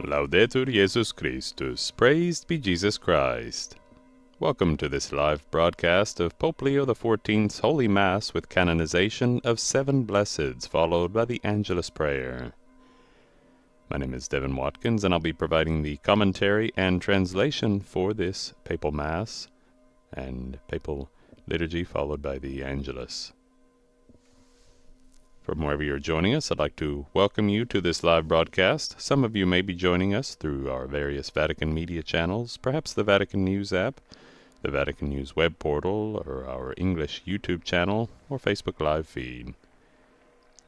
Laudetur Jesus Christus. Praised be Jesus Christ. Welcome to this live broadcast of Pope Leo XIV's Holy Mass with canonization of 7 Blesseds, followed by the Angelus Prayer. My name is Devin Watkins, and I'll be providing the commentary and translation for this Papal Mass and Papal Liturgy, followed by the Angelus. From wherever you're joining us, I'd like to welcome you to this live broadcast. Some of you may be joining us through our various Vatican media channels, perhaps the Vatican News app, the Vatican News web portal, or our English YouTube channel, or Facebook Live feed.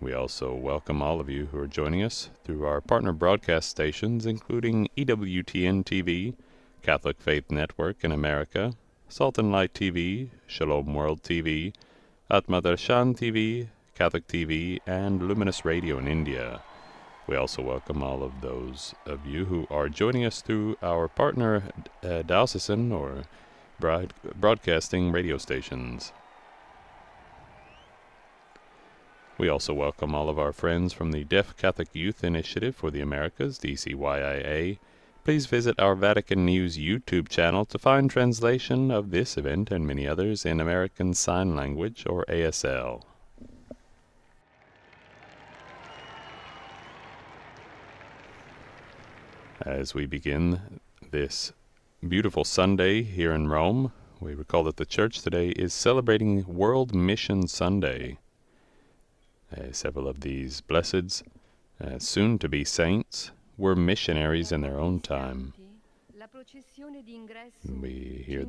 We also welcome all of you who are joining us through our partner broadcast stations, including EWTN TV, Catholic Faith Network in America, Salt and Light TV, Shalom World TV, Atma Darshan TV, Catholic TV, and Luminous Radio in India. We also welcome all of those of you who are joining us through our partner diocesan or broadcasting radio stations. We also welcome all of our friends from the Deaf Catholic Youth Initiative for the Americas, DCYIA. Please visit our Vatican News YouTube channel to find translation of this event and many others in American Sign Language, or ASL. As we begin this beautiful Sunday here in Rome, we recall that the Church today is celebrating World Mission Sunday. Several of these blesseds, soon to be saints, were missionaries in their own time. We hear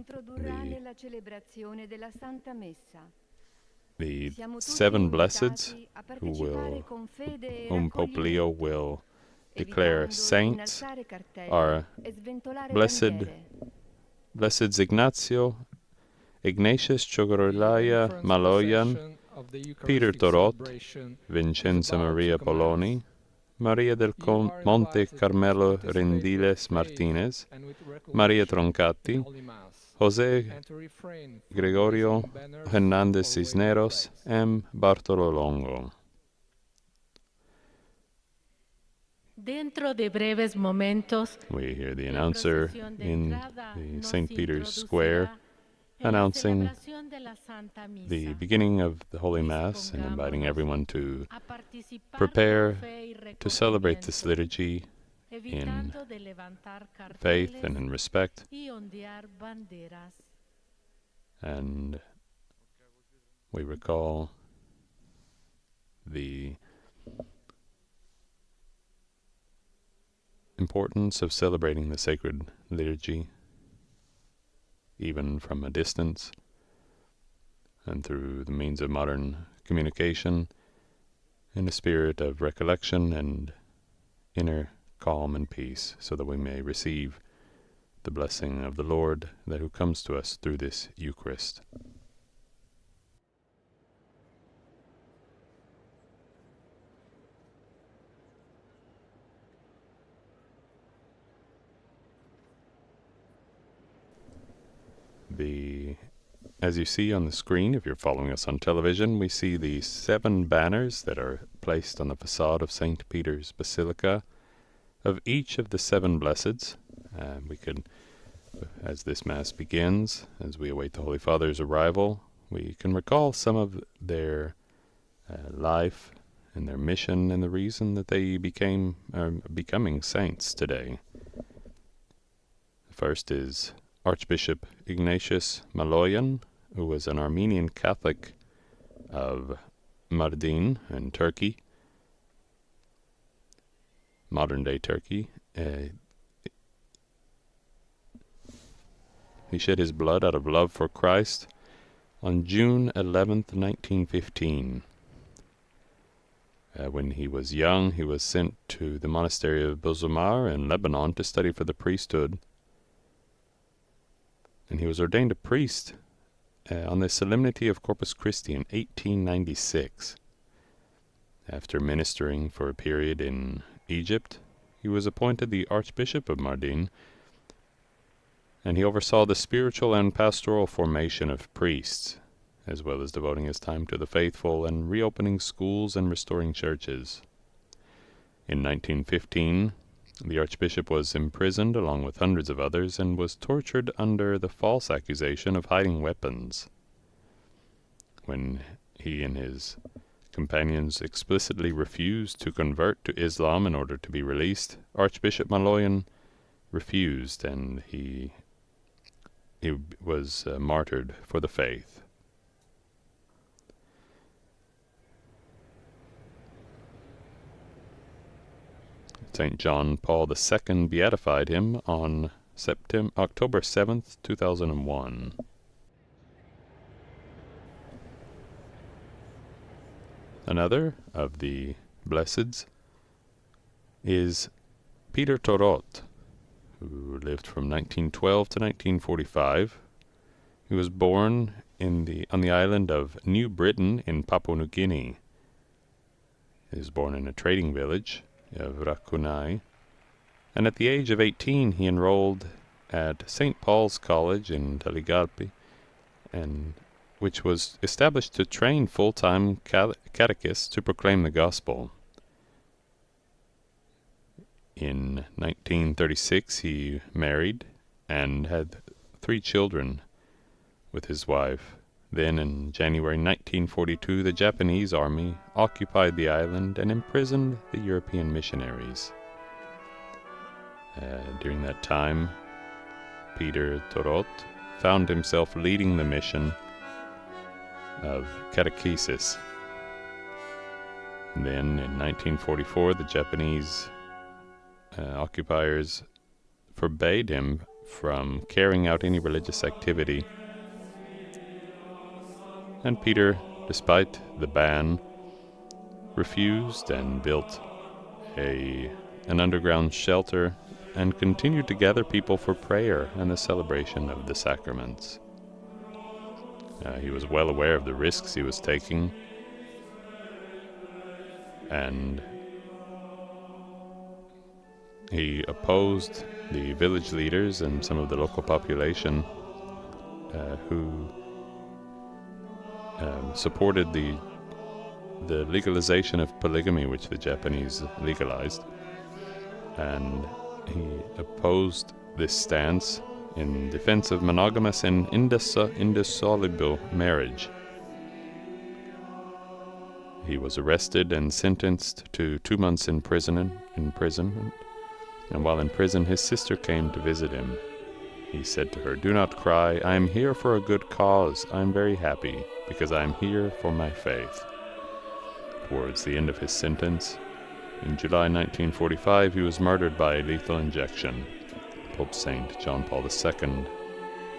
the 7 blesseds whom Pope Leo will declare saints are Blesseds Ignatius Chogorolaya Maloyan, Peter Torot, Vincenza Maria Poloni, Maria del Monte Carmelo Rendiles Martinez, Maria Troncati, José Gregorio Hernández Cisneros, and Bartolo Longo. Dentro de breves momentos, we hear the announcer in the St. Peter's Square announcing the beginning of the Holy Mass and inviting everyone to prepare to celebrate this liturgy in faith and in respect. And we recall the importance of celebrating the sacred liturgy, even from a distance and through the means of modern communication, in a spirit of recollection and inner calm and peace, so that we may receive the blessing of the Lord that who comes to us through this Eucharist. As you see on the screen, if you're following us on television, we see the 7 banners that are placed on the facade of St. Peter's Basilica of each of the 7 blesseds. We could, as this Mass begins, as we await the Holy Father's arrival, we can recall some of their life and their mission and the reason that they are becoming saints today. The first is Archbishop Ignatius Maloyan, who was an Armenian Catholic of Mardin in Turkey, modern-day Turkey. He shed his blood out of love for Christ on June 11th, 1915. When he was young, he was sent to the monastery of Bozumar in Lebanon to study for the priesthood. And he was ordained a priest on the Solemnity of Corpus Christi in 1896. After ministering for a period in Egypt, he was appointed the Archbishop of Mardin, and he oversaw the spiritual and pastoral formation of priests, as well as devoting his time to the faithful and reopening schools and restoring churches. In 1915, The archbishop was imprisoned along with hundreds of others and was tortured under the false accusation of hiding weapons. When he and his companions explicitly refused to convert to Islam in order to be released, Archbishop Maloyan refused, and he was martyred for the faith. St. John Paul II beatified him on October 7th, 2001. Another of the blesseds is Peter Torot, who lived from 1912 to 1945. He was born on the island of New Britain in Papua New Guinea. He was born in a trading village of Rakunai, and at the age of 18 he enrolled at St. Paul's College in Taligalpi, which was established to train full-time catechists to proclaim the gospel. In 1936 he married and had 3 children with his wife. Then in January 1942 the Japanese army occupied the island and imprisoned the European missionaries. During that time, Peter Torot found himself leading the mission of catechesis. And then in 1944 the Japanese occupiers forbade him from carrying out any religious activity. And Peter, despite the ban, refused and built an underground shelter and continued to gather people for prayer and the celebration of the sacraments. He was well aware of the risks he was taking, and he opposed the village leaders and some of the local population who supported the legalization of polygamy, which the Japanese legalized, and he opposed this stance in defense of monogamous and indissoluble marriage. He was arrested and sentenced to 2 months imprisonment, and while in prison his sister came to visit him. He said to her, "Do not cry, I am here for a good cause. I am very happy, because I am here for my faith." Towards the end of his sentence, in July 1945, he was murdered by lethal injection. Pope St. John Paul II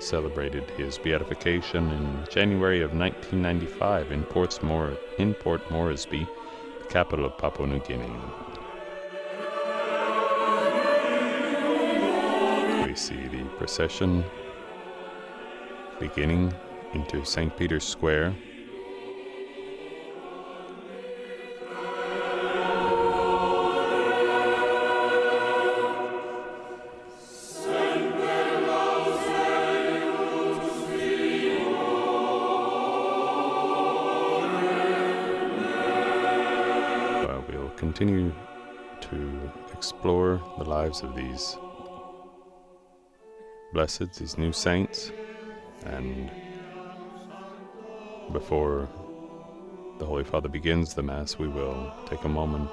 celebrated his beatification in January of 1995 in Port Moresby, the capital of Papua New Guinea. We see the procession beginning into St. Peter's Square. We'll continue to explore the lives of these blesseds, these new saints, and before the Holy Father begins the Mass, we will take a moment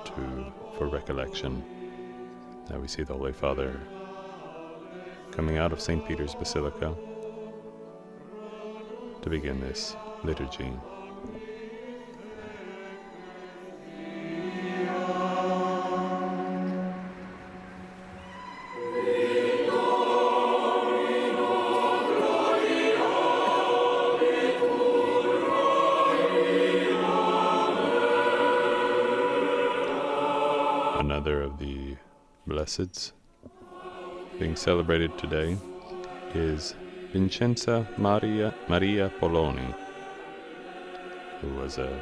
for recollection. Now we see the Holy Father coming out of St. Peter's Basilica to begin this liturgy. Another of the blesseds being celebrated today is Vincenza Maria Poloni, who was an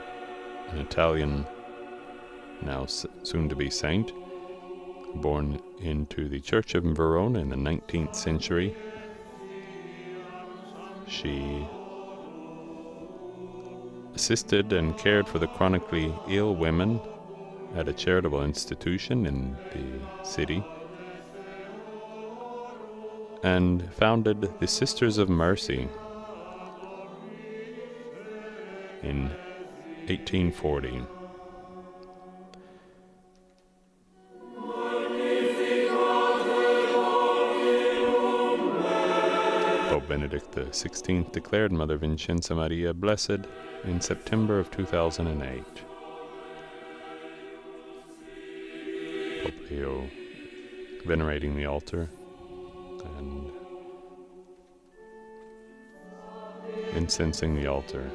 Italian, now soon-to-be saint, born into the Church of Verona in the 19th century. She assisted and cared for the chronically ill women at a charitable institution in the city, and founded the Sisters of Mercy in 1840. Pope Benedict XVI declared Mother Vincenza Maria blessed in September of 2008. Pope Leo venerating the altar and incensing the altar.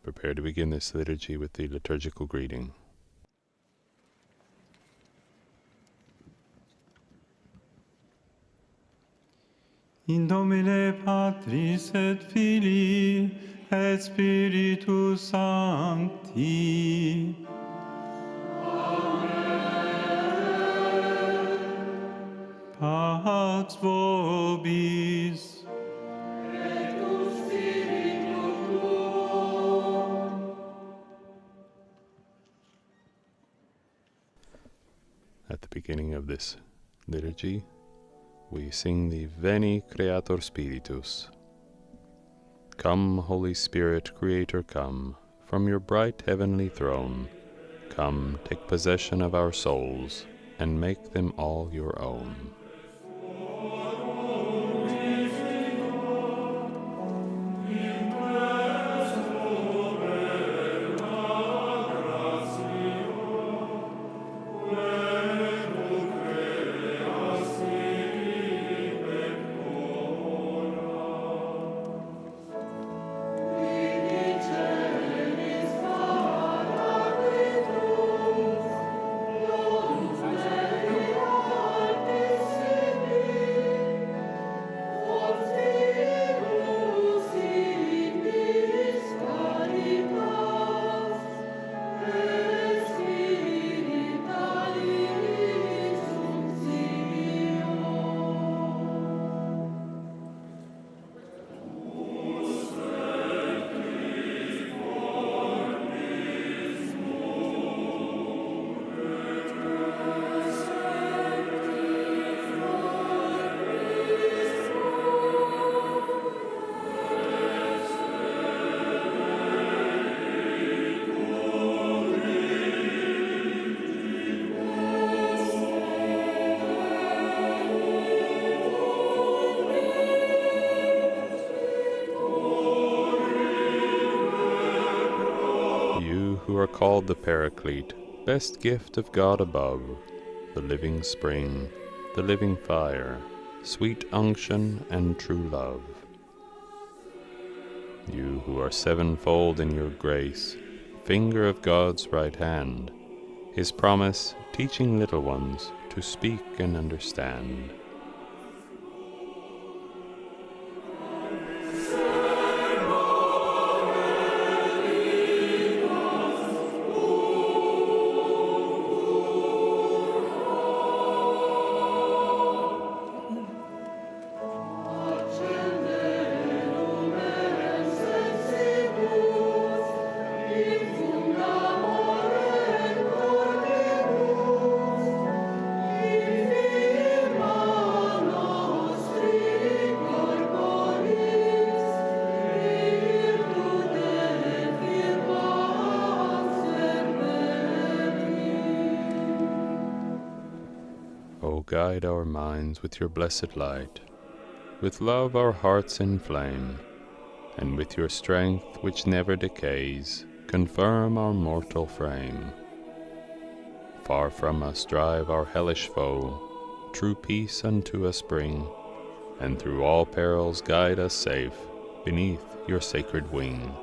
Prepare to begin this liturgy with the liturgical greeting. In nomine Patris et Filii et Spiritus Sancti. Amen. Pax vobis. At the beginning of this liturgy, we sing the Veni Creator Spiritus. Come, Holy Spirit, Creator, come, from your bright heavenly throne. Come, take possession of our souls, and make them all your own. Who are called the Paraclete, best gift of God above, the living spring, the living fire, sweet unction and true love. You who are sevenfold in your grace, finger of God's right hand, His promise teaching little ones to speak and understand. O guide our minds with your blessed light, with love our hearts inflame, and with your strength which never decays, confirm our mortal frame. Far from us drive our hellish foe, true peace unto us bring, and through all perils guide us safe beneath your sacred wing.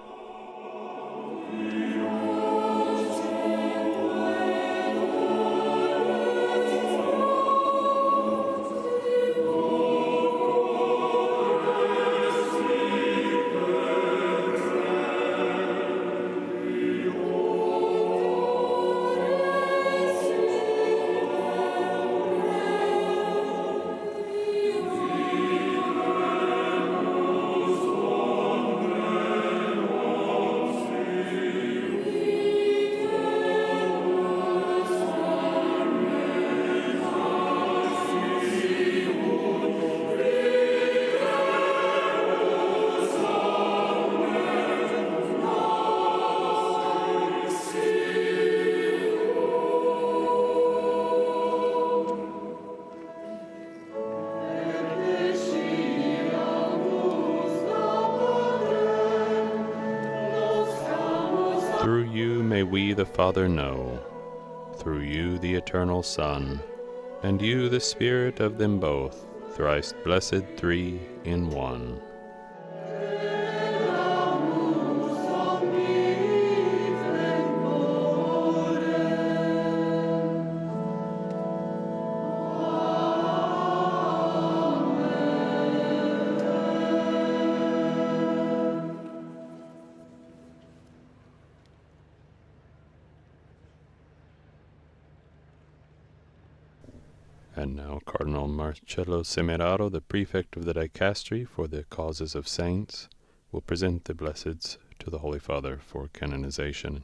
Through you may we the Father know, through you the eternal Son, and you the Spirit of them both, thrice blessed three in one. And now Cardinal Marcello Semeraro, the prefect of the dicastery for the causes of saints, will present the blesseds to the Holy Father for canonization.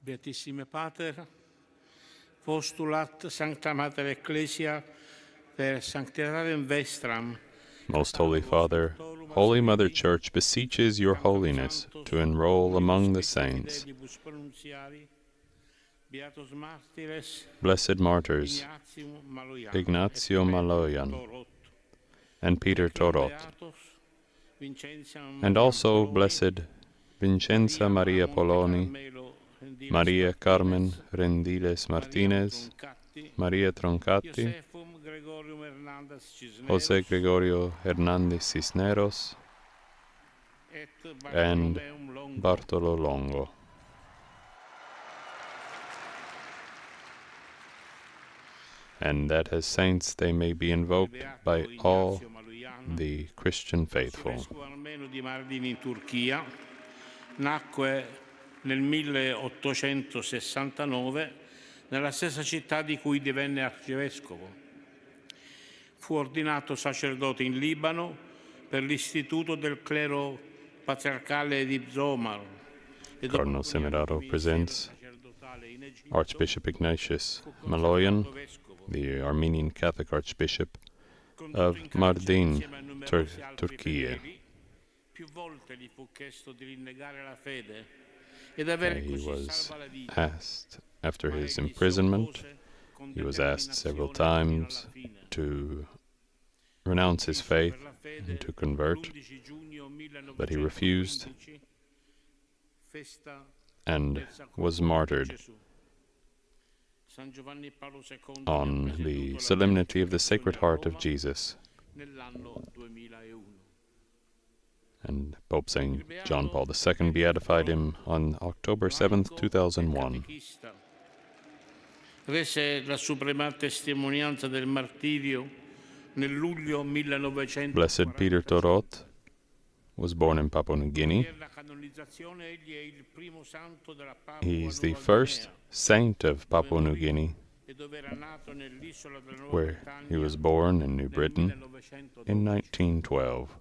Beatissime Pater, postulat Sancta Mater Ecclesia per sanctitarem vestram. Most Holy Father, Holy Mother Church beseeches your holiness to enroll among the saints, blessed martyrs, Ignazio Maloyan and Peter Torot, and also blessed Vincenza Maria Poloni, Maria Carmen Rendiles Martinez, Maria Troncati, José Gregorio Hernández Cisneros, and Bartolo Longo. And that as saints they may be invoked by all the Christian faithful. Nacque nel 1869 nella stessa città di cui divenne arcivescovo. Fu ordinato sacerdote in Libano per l'istituto del clero patriarcale di Zomar. Cardinal Semeraro presents Archbishop Ignatius Maloyan, the Armenian Catholic Archbishop of Mardin, Turkey. Più volte gli fu chiesto di rinnegare la fede. He was asked, after his imprisonment, he was asked several times to renounce his faith and to convert, but he refused and was martyred on the solemnity of the Sacred Heart of Jesus. And Pope St. John Paul II beatified him on October 7th, 2001. Rese la suprema testimonianza del martirio nel luglio 1900. Blessed Peter Torot was born in Papua New Guinea. He's the first saint of Papua New Guinea, where he was born in New Britain in 1912.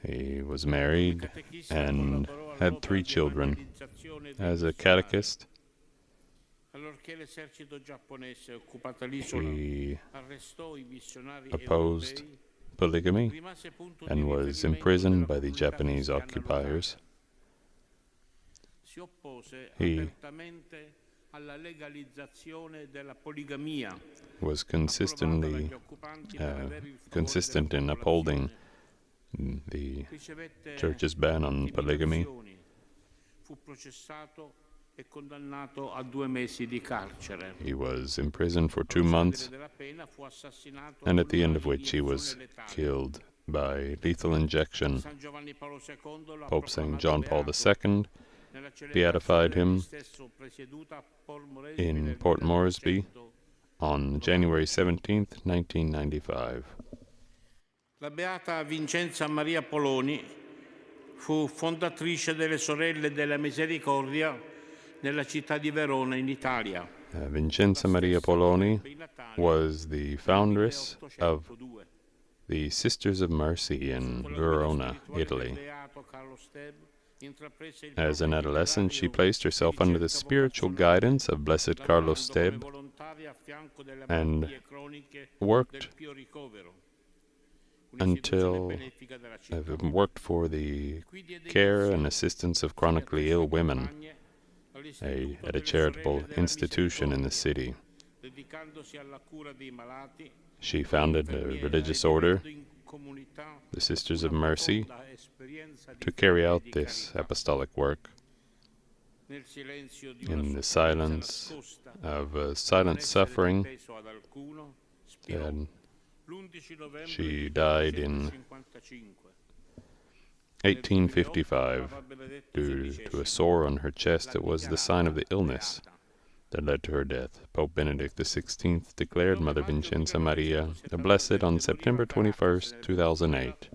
He was married and had 3 children. As a catechist, he opposed polygamy and was imprisoned by the Japanese occupiers. He was consistent in upholding the Church's ban on polygamy. He was imprisoned for 2 months, and at the end of which he was killed by lethal injection. Pope St. John Paul II beatified him in Port Moresby on January 17th, 1995. La Beata Vincenza Maria Poloni fu fondatrice delle Sorelle della Misericordia nella città di Verona in Italia. Vincenza Maria Poloni was the foundress of the Sisters of Mercy in Verona, Italy. As an adolescent, she placed herself under the spiritual guidance of Blessed Carlos Steb and worked for the care and assistance of chronically ill women at a charitable institution in the city. She founded a religious order, the Sisters of Mercy, to carry out this apostolic work in the silence of silent suffering. And she died in 1855 due to a sore on her chest that was the sign of the illness that led to her death. Pope Benedict XVI declared Mother Vincenza Maria the Blessed on September 21st, 2008.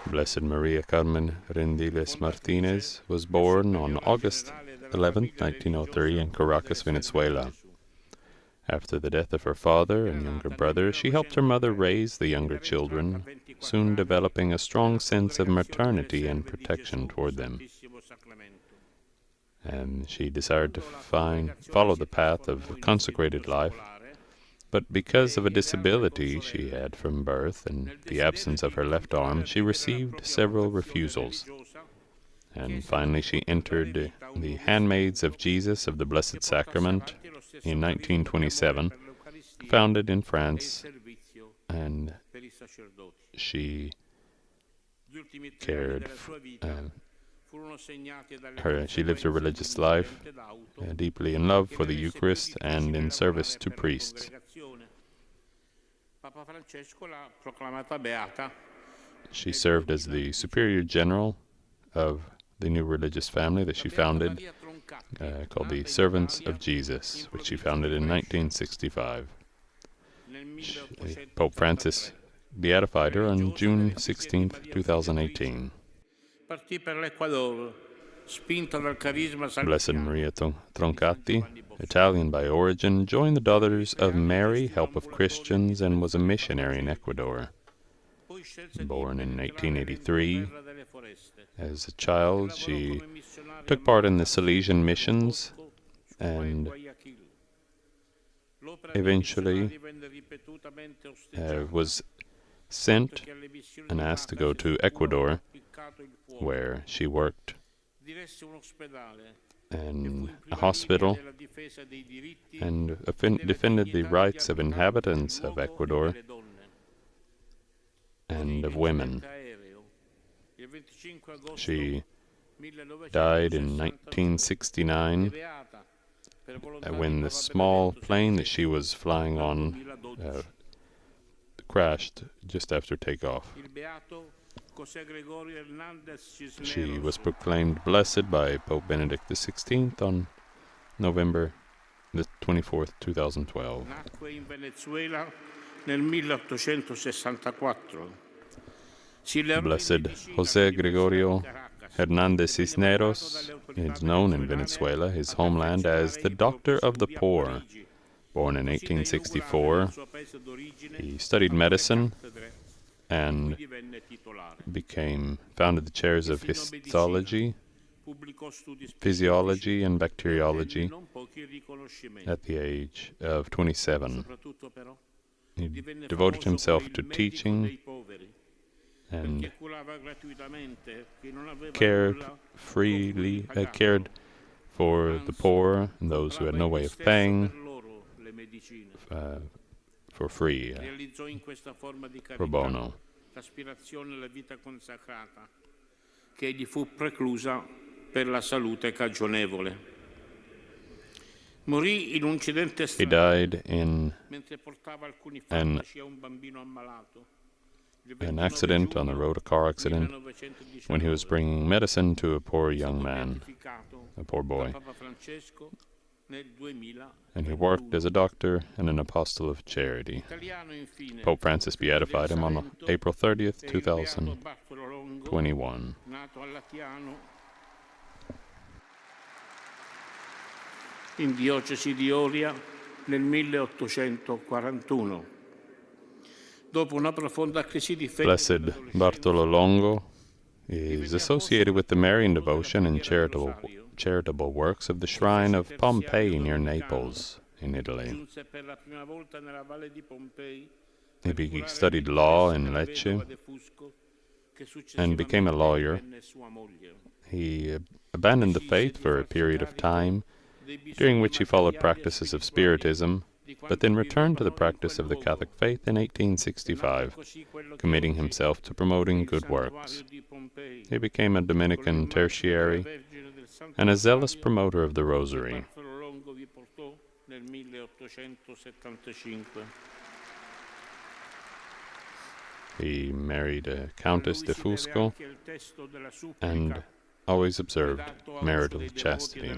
Blessed Maria Carmen Rendiles Martinez was born on August 11, 1903 in Caracas, Venezuela. After the death of her father and younger brother, she helped her mother raise the younger children, soon developing a strong sense of maternity and protection toward them. And she desired to follow the path of consecrated life, but because of a disability she had from birth and the absence of her left arm, she received several refusals. And finally she entered the Handmaids of Jesus of the Blessed Sacrament in 1927, founded in France, and she she lived her religious life deeply in love for the Eucharist and in service to priests. She served as the Superior General of the new religious family that she founded, called the Servants of Jesus, which she founded in 1965. Pope Francis beatified her on June 16, 2018. Blessed Maria Troncati, Italian by origin, joined the Daughters of Mary, Help of Christians, and was a missionary in Ecuador. Born in 1883, as a child she took part in the Salesian missions and eventually was sent and asked to go to Ecuador, where she worked and a hospital, and defended the rights of inhabitants of Ecuador and of women. She died in 1969 when the small plane that she was flying on crashed just after takeoff. She was proclaimed blessed by Pope Benedict XVI on November the 24th, 2012. Nacque in Venezuela nel 1864. Blessed José Gregorio Hernández Cisneros is known in Venezuela, his homeland, as the Doctor of the Poor. Born in 1864, he studied medicine and founded the chairs of histology, physiology, and bacteriology at the age of 27. He devoted himself to teaching and cared for the poor and those who had no way of paying for free, pro bono. L'aspirazione alla vita consacrata che gli fu preclusa per la salute cagionevole. Morì in un incidente stradale mentre portava alcuni farmaci a un bambino ammalato. An accident on the road, a car accident, when he was bringing medicine to a poor young man, a poor boy. And he worked as a doctor and an apostle of charity. Pope Francis beatified him on April 30th, 2021. In diocesi di Oria nel 1841. Dopo una profonda crisi di fede. Blessed Bartolo Longo is associated with the Marian devotion and charitable works of the shrine of Pompeii near Naples in Italy. He studied law in Lecce and became a lawyer. He abandoned the faith for a period of time, during which he followed practices of Spiritism, but then returned to the practice of the Catholic faith in 1865, committing himself to promoting good works. He became a Dominican tertiary and a zealous promoter of the Rosary. He married a Countess de Fusco and always observed marital chastity.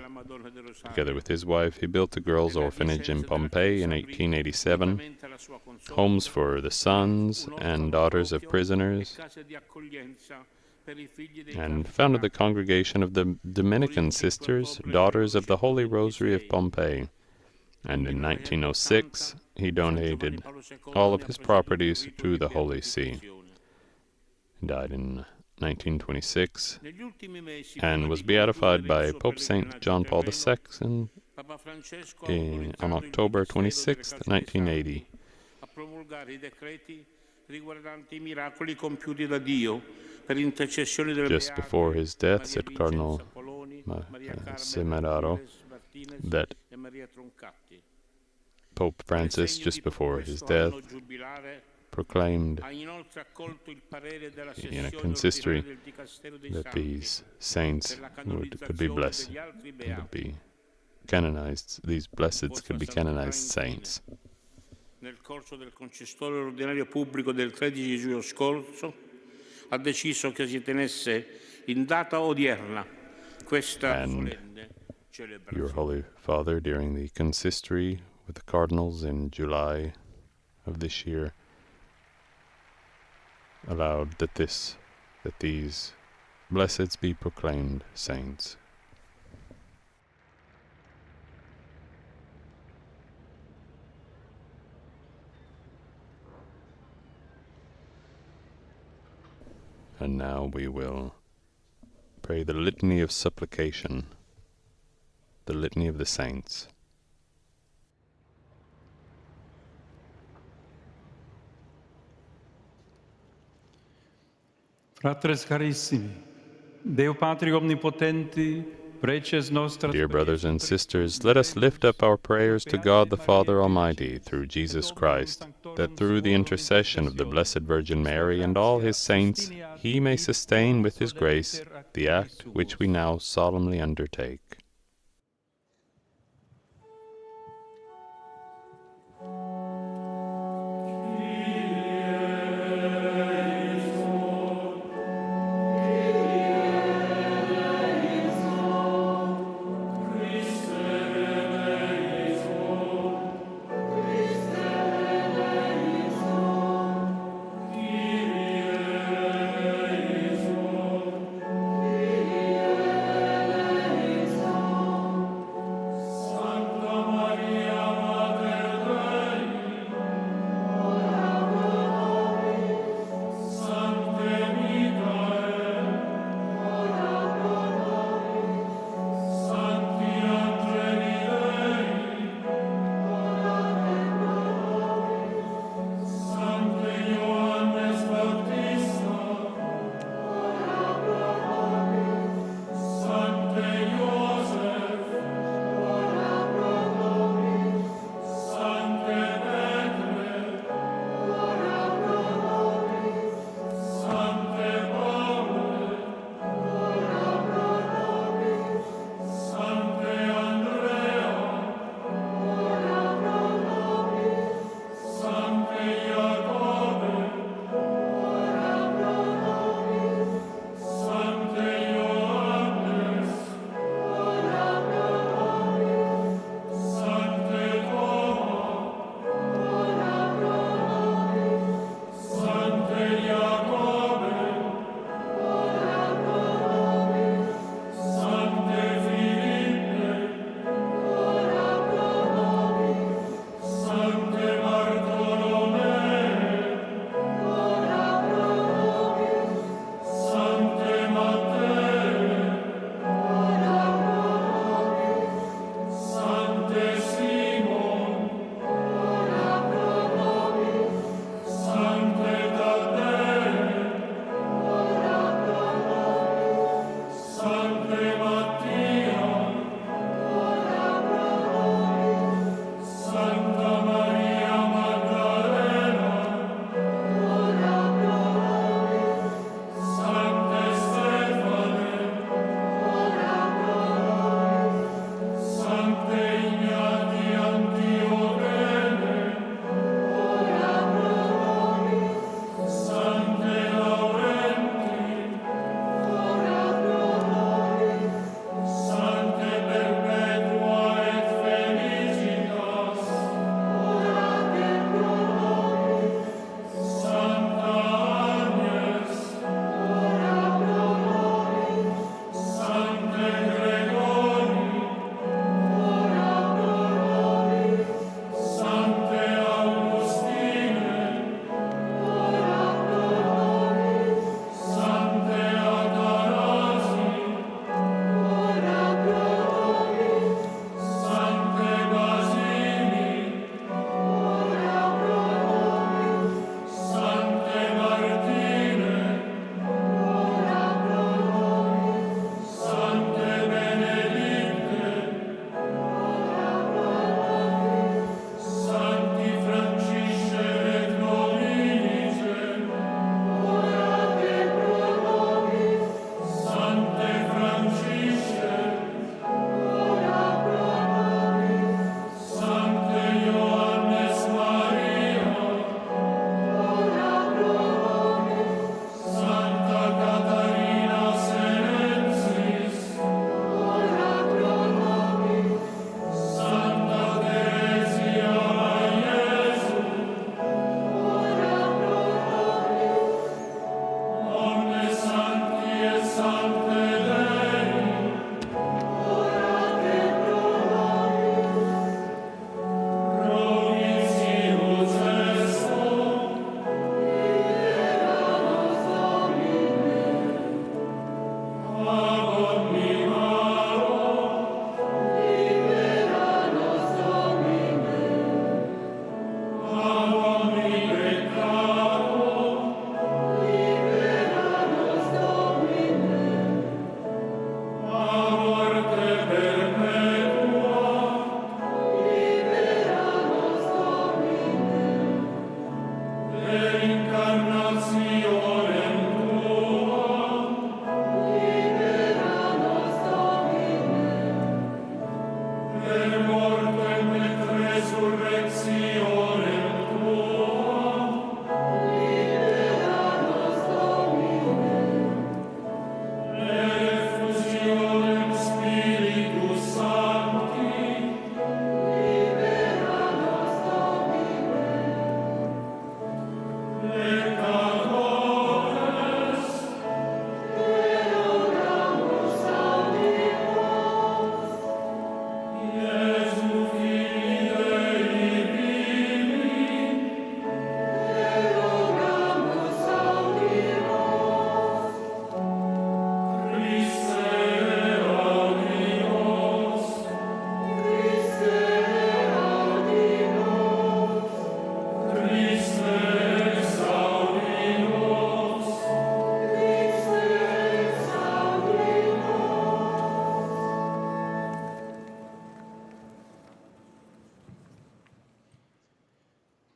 Together with his wife, he built a girls' orphanage in Pompeii in 1887, homes for the sons and daughters of prisoners, and founded the congregation of the Dominican Sisters, Daughters of the Holy Rosary of Pompeii. And in 1906, he donated all of his properties to the Holy See. He died in 1926 and was beatified by Pope St. John Paul II on October 26, 1980. Just before his death, said Cardinal Semeraro, that Pope Francis, just before his death, proclaimed in a consistory that these saints could be blessed, would be canonized. These blesseds could be canonized saints. Nel corso del consistorio ordinario pubblico del 13 giugno scorso ha deciso che si tenesse in data odierna questa solenne celebrazione. Your Holy Father, during the consistory with the cardinals in July of this year, allowed that these blesseds be proclaimed saints. And now we will pray the Litany of Supplication, the Litany of the Saints. Fratres carissimi, Deo Patri omnipotenti, Dear brothers and sisters, let us lift up our prayers to God the Father Almighty through Jesus Christ, that through the intercession of the Blessed Virgin Mary and all his saints, he may sustain with his grace the act which we now solemnly undertake.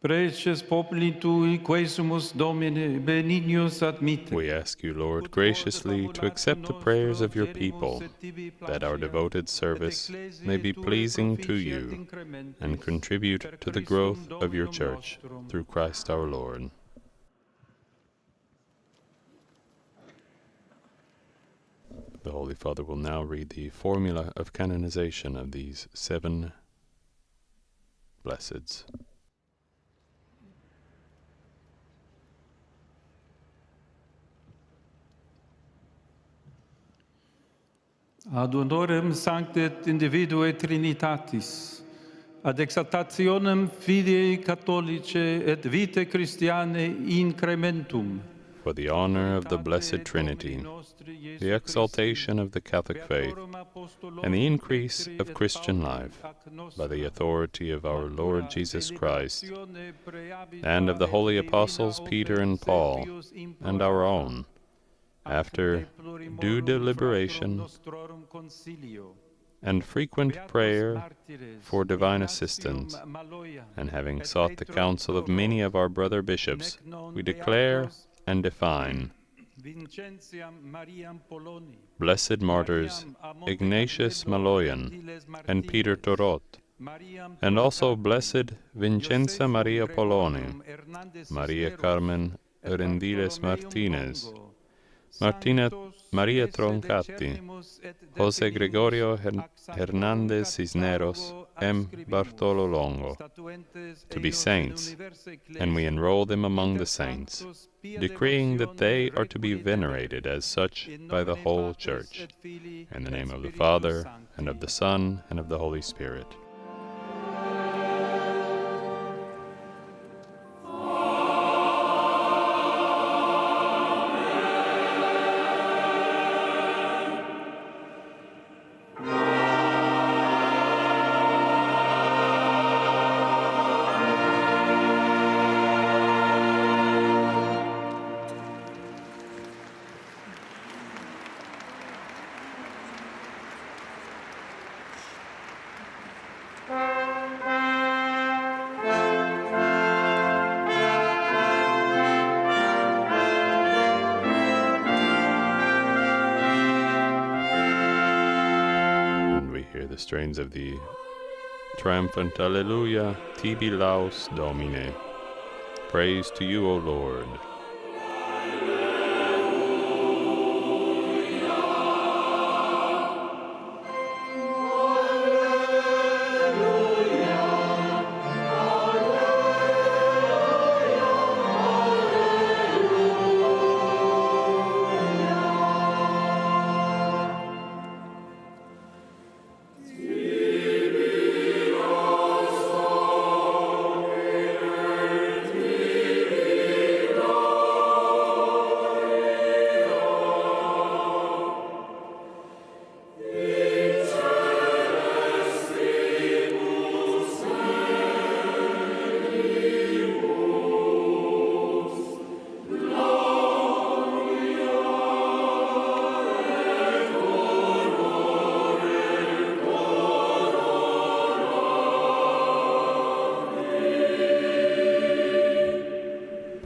Preces populi tui, quesumus Domine, benignus admitte. We ask you, Lord, graciously to accept the prayers of your people, that our devoted service may be pleasing to you and contribute to the growth of your Church, through Christ our Lord. The Holy Father will now read the formula of canonization of these 7 blesseds. Ad honorem sanctet individue Trinitatis, ad exaltationem fidei catholicae et vitae Christianae incrementum. For the honor of the Blessed Trinity, the exaltation of the Catholic faith, and the increase of Christian life, by the authority of our Lord Jesus Christ, and of the holy apostles Peter and Paul, and our own, after due deliberation and frequent prayer for divine assistance, and having sought the counsel of many of our brother bishops, we declare and define blessed martyrs Ignatius Maloyan and Peter Torot, and also blessed Vincenza Maria Poloni, Maria Carmen Rendiles Martinez, Maria Troncati, Jose Gregorio Hernandez Cisneros, M. Bartolo Longo, to be saints, and we enroll them among the saints, decreeing that they are to be venerated as such by the whole Church. In the name of the Father, and of the Son, and of the Holy Spirit. The strains of the triumphant Alleluia, tibi laus Domine. Praise to you, O Lord.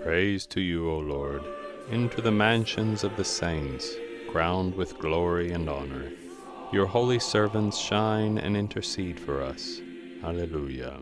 Praise to you, O Lord, into the mansions of the saints, crowned with glory and honor. Your holy servants shine and intercede for us. Alleluia.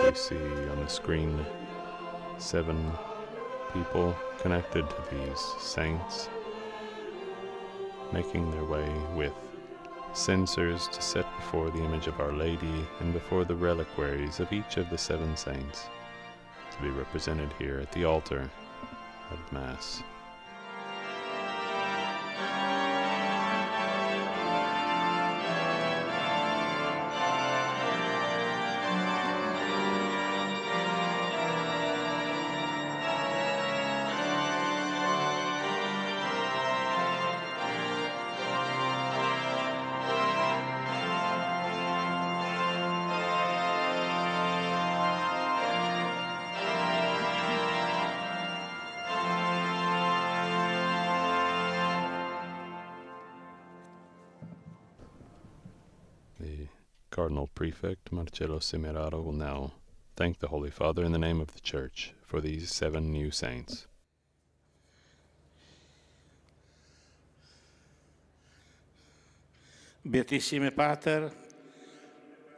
we see on the screen 7 people connected to these saints, making their way with censers to set before the image of Our Lady and before the reliquaries of each of the 7 saints to be represented here at the altar of Mass. The Cardinal Prefect, Marcello Semeraro, will now thank the Holy Father in the name of the Church for these 7 new saints. Beatissime Pater,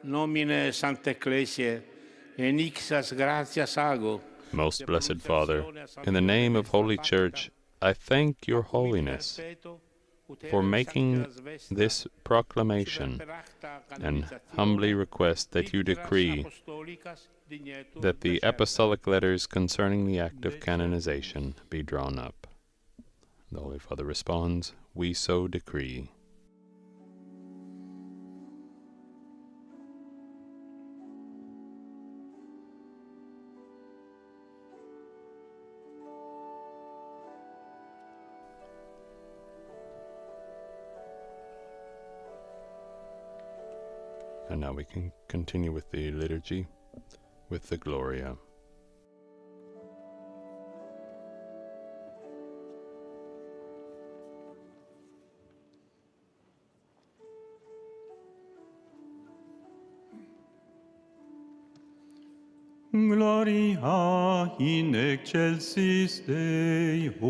nomine Sancta Ecclesiae, enixas gratias ago. Most Blessed Father, in the name of Holy Church, I thank Your Holiness for making this proclamation and humbly request that you decree that the apostolic letters concerning the act of canonization be drawn up. The Holy Father responds, "We so decree." And now we can continue with the liturgy, with the Gloria. Gloria in excelsis Deo.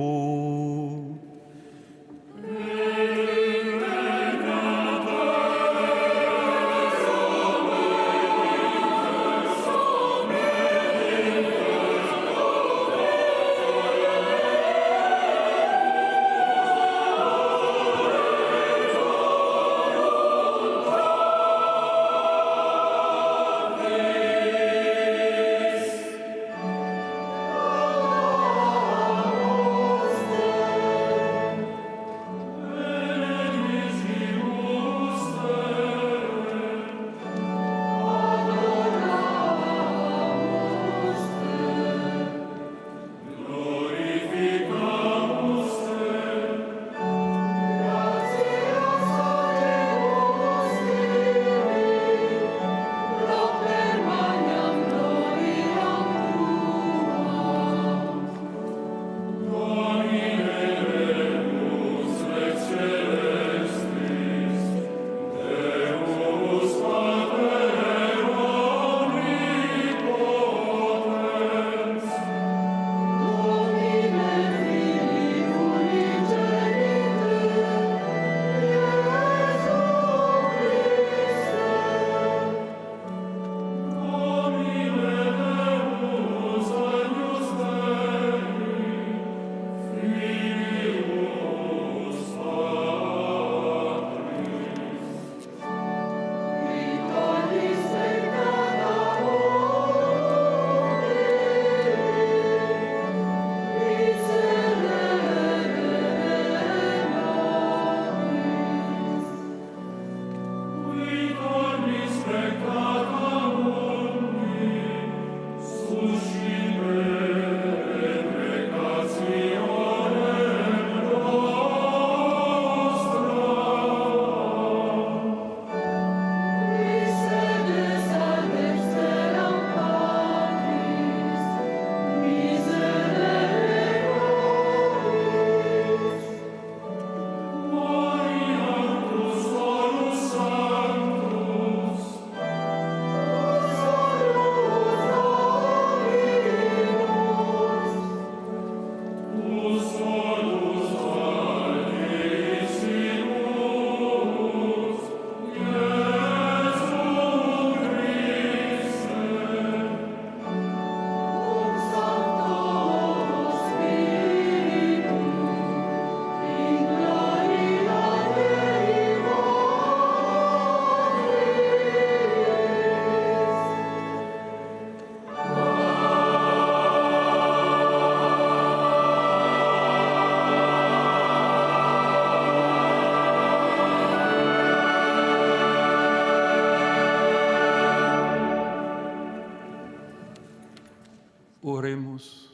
Oremus.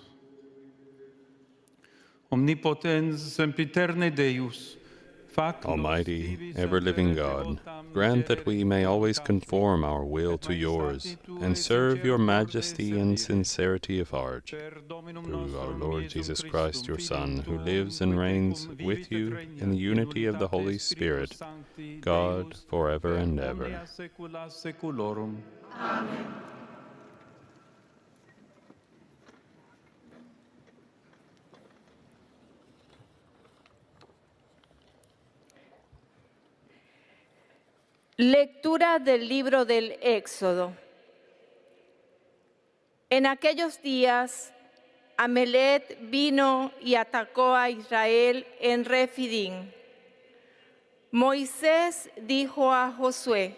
Omnipotens sempiterne Deus, fac nos Almighty, tibi ever-living sapere God, devotam grant that we may always misericordiam conform our will et to yours, majestati Tuae and serve your sinceror corde majesty and servire. sincerity of heart. Per Dominum Through our nostrum Lord Iesum Jesus Christum, Christ, your Filium Son, who tuum, lives qui and reigns tecum with vivit et you regnat in the unity of the unitate Holy Spiritus Spirit, Sancti, God, Deus, forever per and omnia ever. saecula saeculorum. Lectura del libro del Éxodo. En aquellos días, Amalek vino y atacó a Israel en Refidim. Moisés dijo a Josué: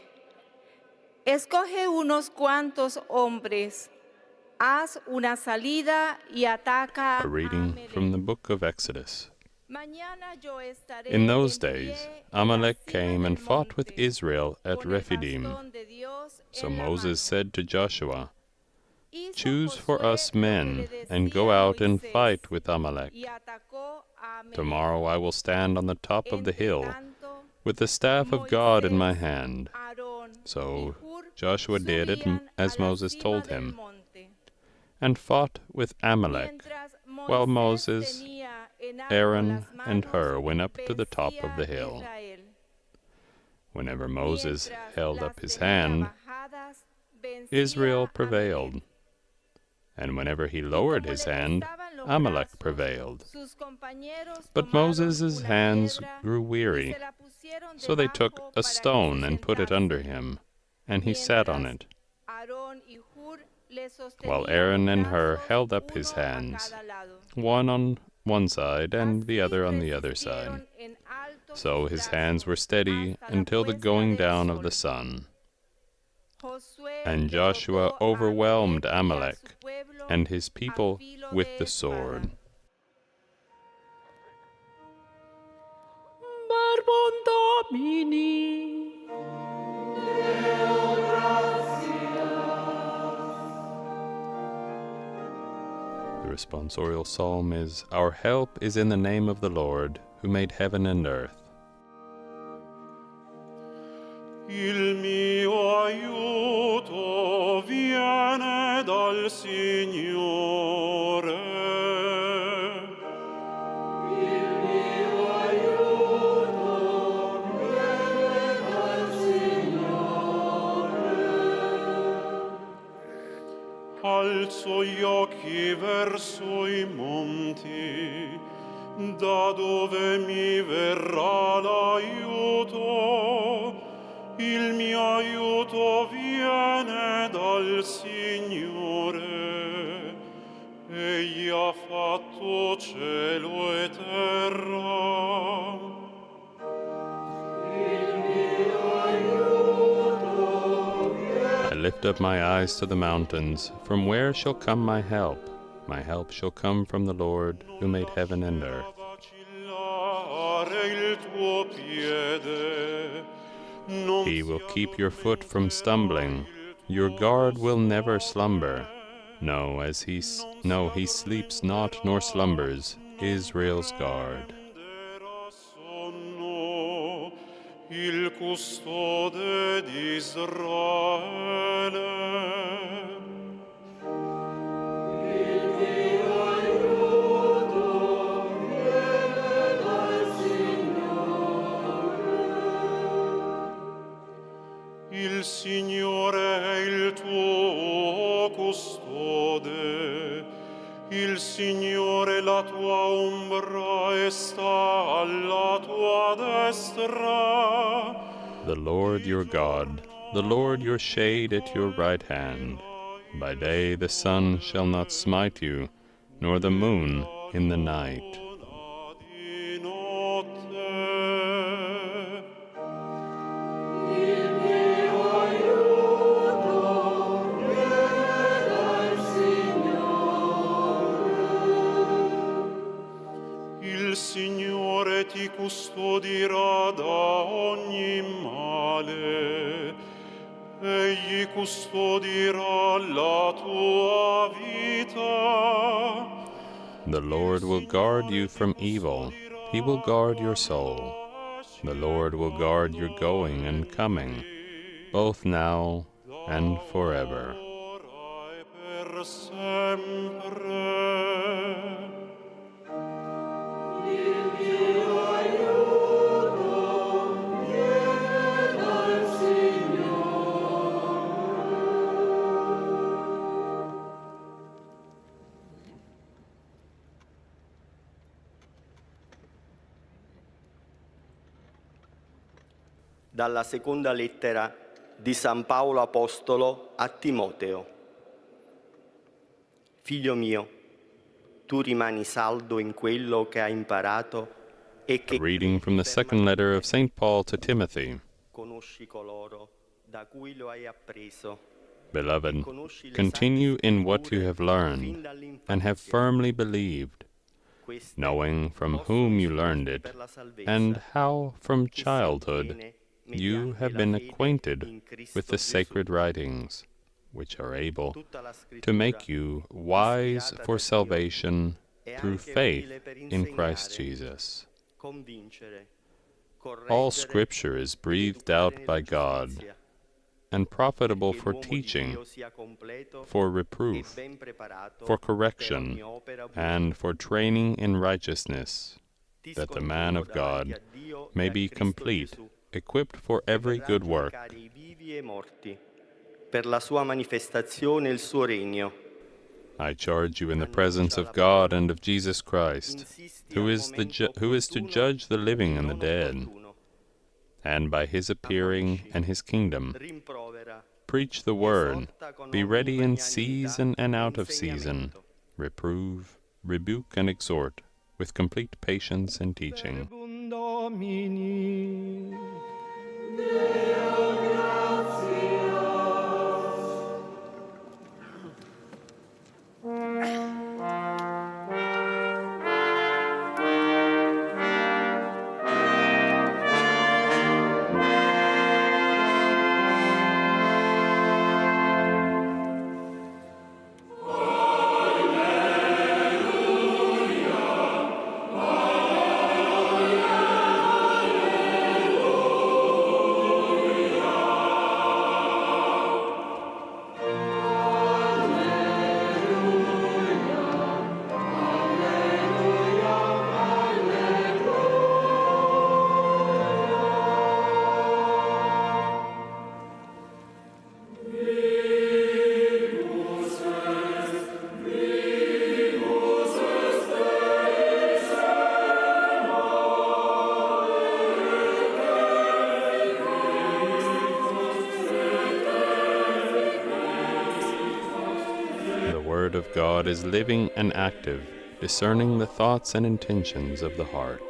escoge unos cuantos hombres, haz una salida y ataca A reading a from the Amalek. book of Exodus. Mañana yo estaré In those en pie days, en la Amalek cima came and del fought with monte, Israel at con el Rephidim. bastón de Dios So en la Moses mano. said to Joshua, Hizo choose for Josué us lo que men, le and decía go out and Moisés, fight with Amalek. y atacó a Amalek. Tomorrow I will stand on the top of the hill, Entretanto, with the staff of God in my Moisés, hand. Aarón So y Hur Joshua did it subían as a la Moses cima told del him, monte. and fought with Amalek, Mientras while Moisés Moses, tenía en alto Aaron, las and manos, Hur went up to the top of vencía the hill. Israel. Whenever Moses Mientras held las up his tenía hand, bajadas, vencía Israel Amalek. prevailed. And whenever he lowered his hand, Amalek prevailed. But Moses' hands grew weary, so they took a stone and put it under him, and he sat on it, while Aaron and Hur held up his hands, one on one side and the other on the other side. So his hands were steady until the going down of the sun. And Joshua overwhelmed Amalek and his people with the sword. Barbon Domini. The responsorial psalm is, Our help is in the name of the Lord, who made heaven and earth. Il mio aiuto viene dal Signore. Il mio aiuto viene dal Signore. Alzo gli occhi verso i monti, da dove mi verrà l'aiuto. Il mio aiuto viene dal Signore, egli ha fatto cielo e terra. Il mio aiuto viene. I lift up my eyes to the mountains. From where shall come my help? My help shall come from the Lord, who made heaven and earth. Il tuo piede. He will keep your foot from stumbling. Your guard will never slumber. No, he sleeps not nor slumbers, Israel's guard. Il custode d'Israele. Il Signore è il tuo custode, il Signore la tua ombra e sta alla tua destra. The Lord your God, the Lord your shade at your right hand. By day the sun shall not smite you, nor the moon in the night. Il Signore ti custodirà da ogni male, egli custodirà la tua vita. The Lord will guard you from evil. He will guard your soul. The Lord will guard your going and coming, both now and forever. Ora e per sempre. Dalla seconda lettera di San Paolo Apostolo a Timoteo. Figlio mio, tu rimani saldo in quello che hai imparato e A che reading from the second letter of St. Paul to Timothy. conosci coloro da cui lo hai appreso. Beloved, continue in what you have learned and have firmly believed, knowing from whom you learned it, and how from childhood you have been acquainted with the sacred writings, which are able to make you wise for salvation through faith in Christ Jesus. All Scripture is breathed out by God and profitable for teaching, for reproof, for correction, and for training in righteousness, that the man of God may be complete, equipped for every good work. Per la sua manifestazione il suo regno. I charge you in the presence of God and of Jesus Christ, who is to judge the living and the dead, and by his appearing and his kingdom, preach the word, be ready in season and out of season, reprove, rebuke, and exhort, with complete patience and teaching. The Word of God is living and active, discerning the thoughts and intentions of the heart.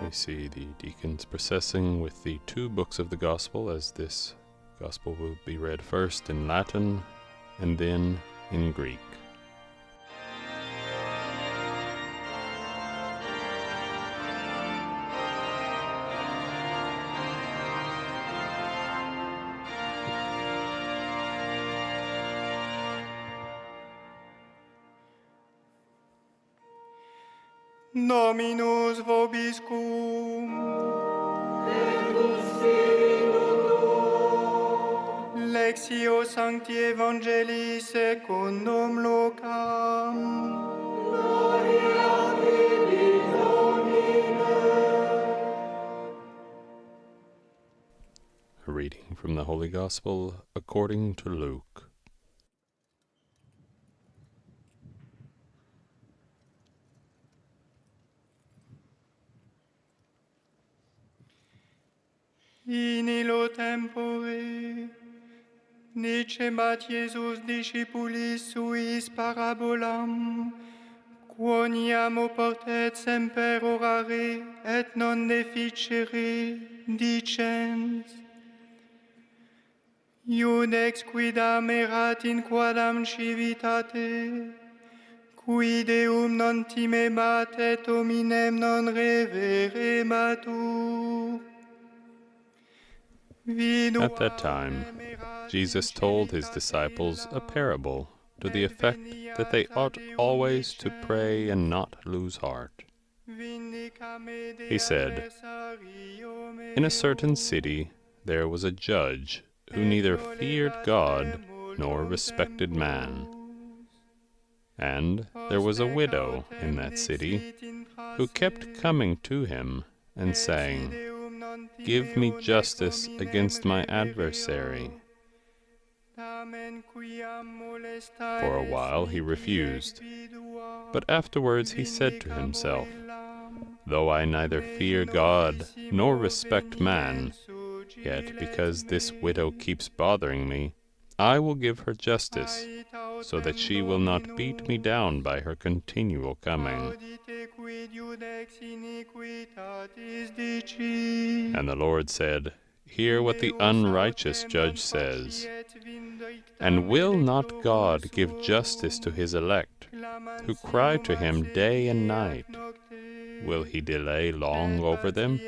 We see the deacons processing with the two books of the Gospel, as this Gospel will be read first in Latin and then in Greek. Dominus vobiscum. Lectio Sancti Evangelii secundum Lucam. A reading from the Holy Gospel according to Luke. In illo tempore dicebat Iesus discipulis suis parabolam, quoniam oportet semper orare et non deficere, dicens: Iudex quidam erat in quadam civitate, qui Deum non timebat et hominem non reverebatur. At that time, Jesus told his disciples a parable to the effect that they ought always to pray and not lose heart. He said, "In a certain city there was a judge who neither feared God nor respected man. And there was a widow in that city who kept coming to him and saying, 'Give me justice against my adversary.' For a while he refused, but afterwards he said to himself, 'Though I neither fear God nor respect man, yet because this widow keeps bothering me, I will give her justice, so that she will not beat me down by her continual coming.' And the Lord said, 'Hear what the unrighteous judge says. And will not God give justice to his elect, who cry to him day and night? Will he delay long over them?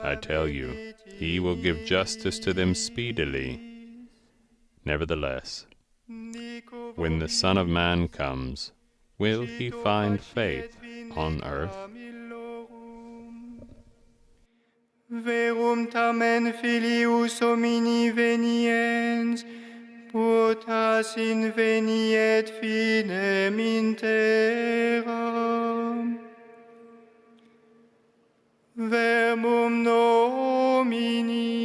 I tell you, he will give justice to them speedily. Nevertheless, when the Son of Man comes, will he find faith on earth?" Verum tamen filius homini veniens, potas inveni et finem in terra. Verbum Domini.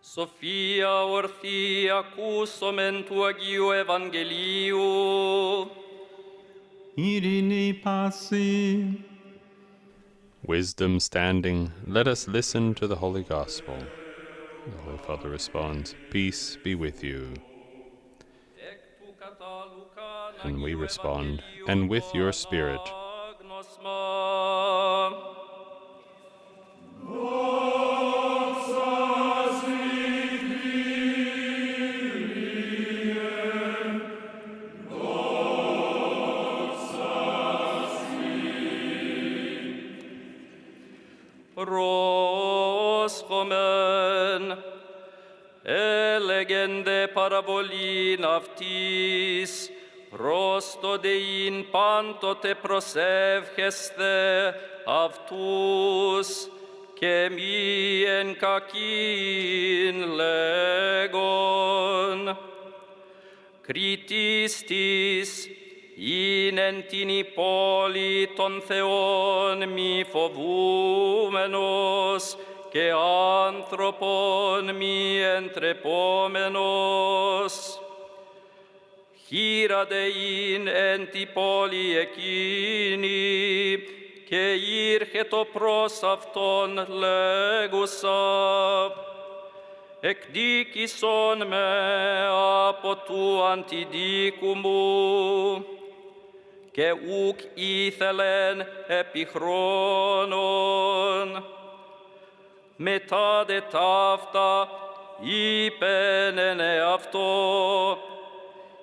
Sophia orthia cusum en tuagiu evangeliu. Irene passi. Wisdom standing, let us listen to the Holy Gospel. The Holy Father responds, "Peace be with you." And we respond, "And with your spirit." Roscomen, elegende parabolin aftis, prosto dein panto te prosevcheste avtus, chemien cakin legon. Critistis, in entini politon theon mi fovumenos, che anthropon mi entrepomenos. Hira dein entipoli ekini, ke ircheto pros avton legusa, εκδίκησον με από του αντιδίκου και ουκ ήθελεν επί χρόνων. Μετά δε ταύτα είπεν εν εαυτό,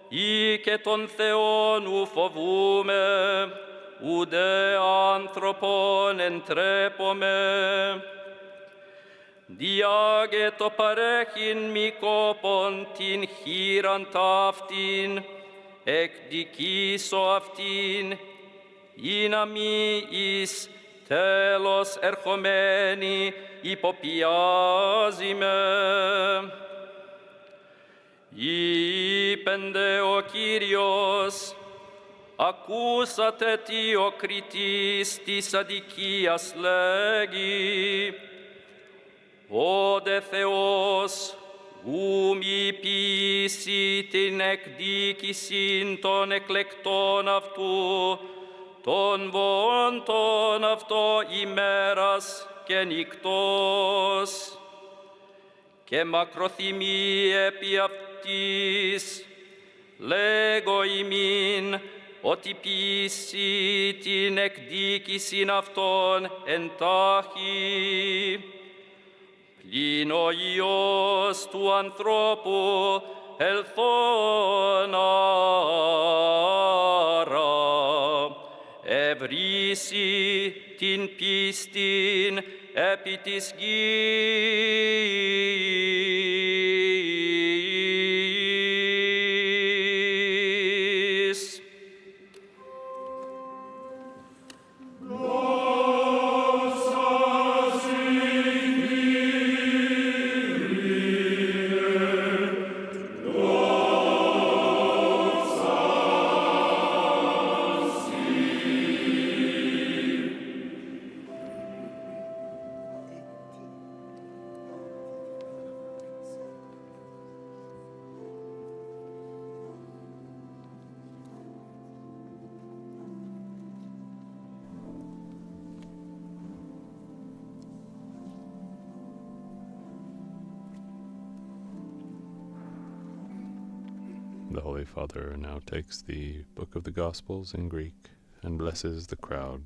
ή και τον Θεόν ου φοβούμαι, ουδέ άνθρωπον εντρέπομαι. Διάγετο παρέχειν μη κόπον την χείραν ταύτην, εκδικήσω αυτήν, ή να μη εις τέλος ερχομένη υποπιάζει με. Είπεντε ο Κύριος, ακούσατε τι ο κριτής της αδικίας λέγει, ο δε Θεός ου μη ποιήσει την εκδίκησιν των εκλεκτών αυτού, των βόντων αυτό ημέρας και νυκτός, και μακροθυμεί επί αυτής, λέγω ημίν, ότι ποιήσει την εκδίκησιν αυτών εντάχει. Πλην ο Υιός του ανθρώπου ελθόν άρα, ευρύσει την πίστην επί της γης. The Holy Father now takes the Book of the Gospels in Greek and blesses the crowd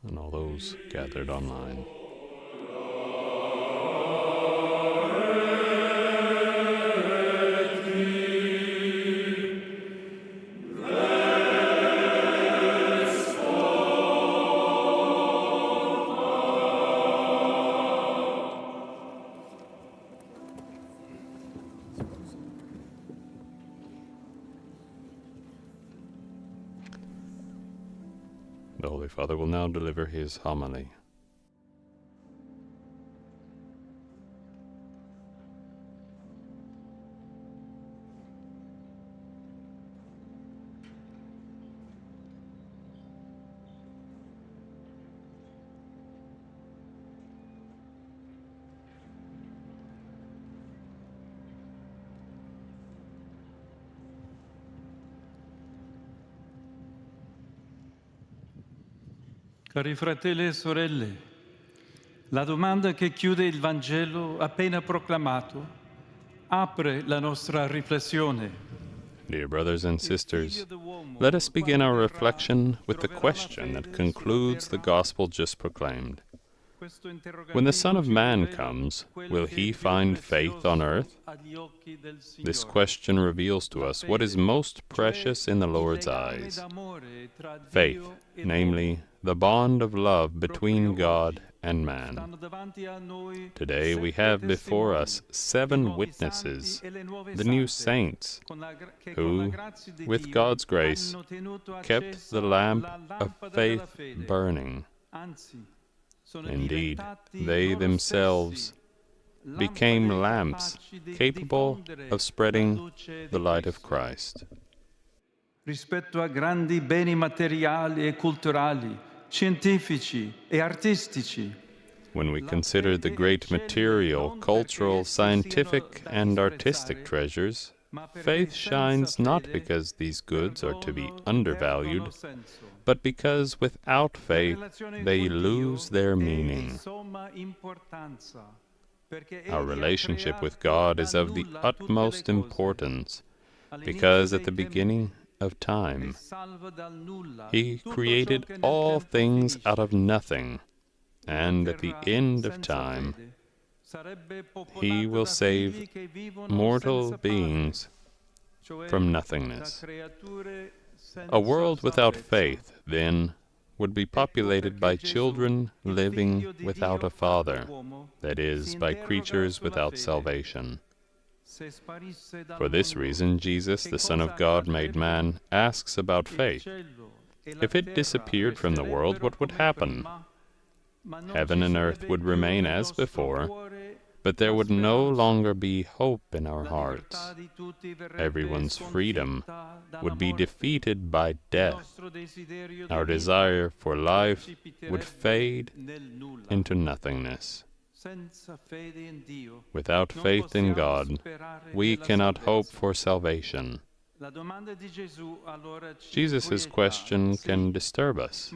and all those gathered online. The Holy Father will now deliver his homily. Cari fratelli e sorelle, la domanda che chiude il Vangelo appena proclamato apre la nostra riflessione. Dear brothers and sisters, let us begin our reflection with the question that concludes the gospel just proclaimed. When the Son of Man comes, will he find faith on earth? This question reveals to us what is most precious in the Lord's eyes. Faith, namely, the bond of love between God and man. Today we have before us 7 witnesses, the new saints, who, with God's grace, kept the lamp of faith burning. Indeed, they themselves became lamps capable of spreading the light of Christ. Rispetto a grandi beni materiali e culturali, scientifici e artistici. When we consider the great material, cultural, scientific, and artistic treasures, Faith shines not because these goods are to be undervalued, but because without faith they lose their meaning. Our relationship with God is of the utmost importance, because at the beginning of time, He created all things out of nothing, and at the end of time, He will save mortal beings from nothingness. A world without faith, then, would be populated by children living without a father, that is, by creatures without salvation. For this reason, Jesus, the Son of God made man, asks about faith. If it disappeared from the world, what would happen? Heaven and earth would remain as before, but there would no longer be hope in our hearts. Everyone's freedom would be defeated by death. Our desire for life would fade into nothingness. Without faith in God, we cannot hope for salvation. Jesus' question can disturb us,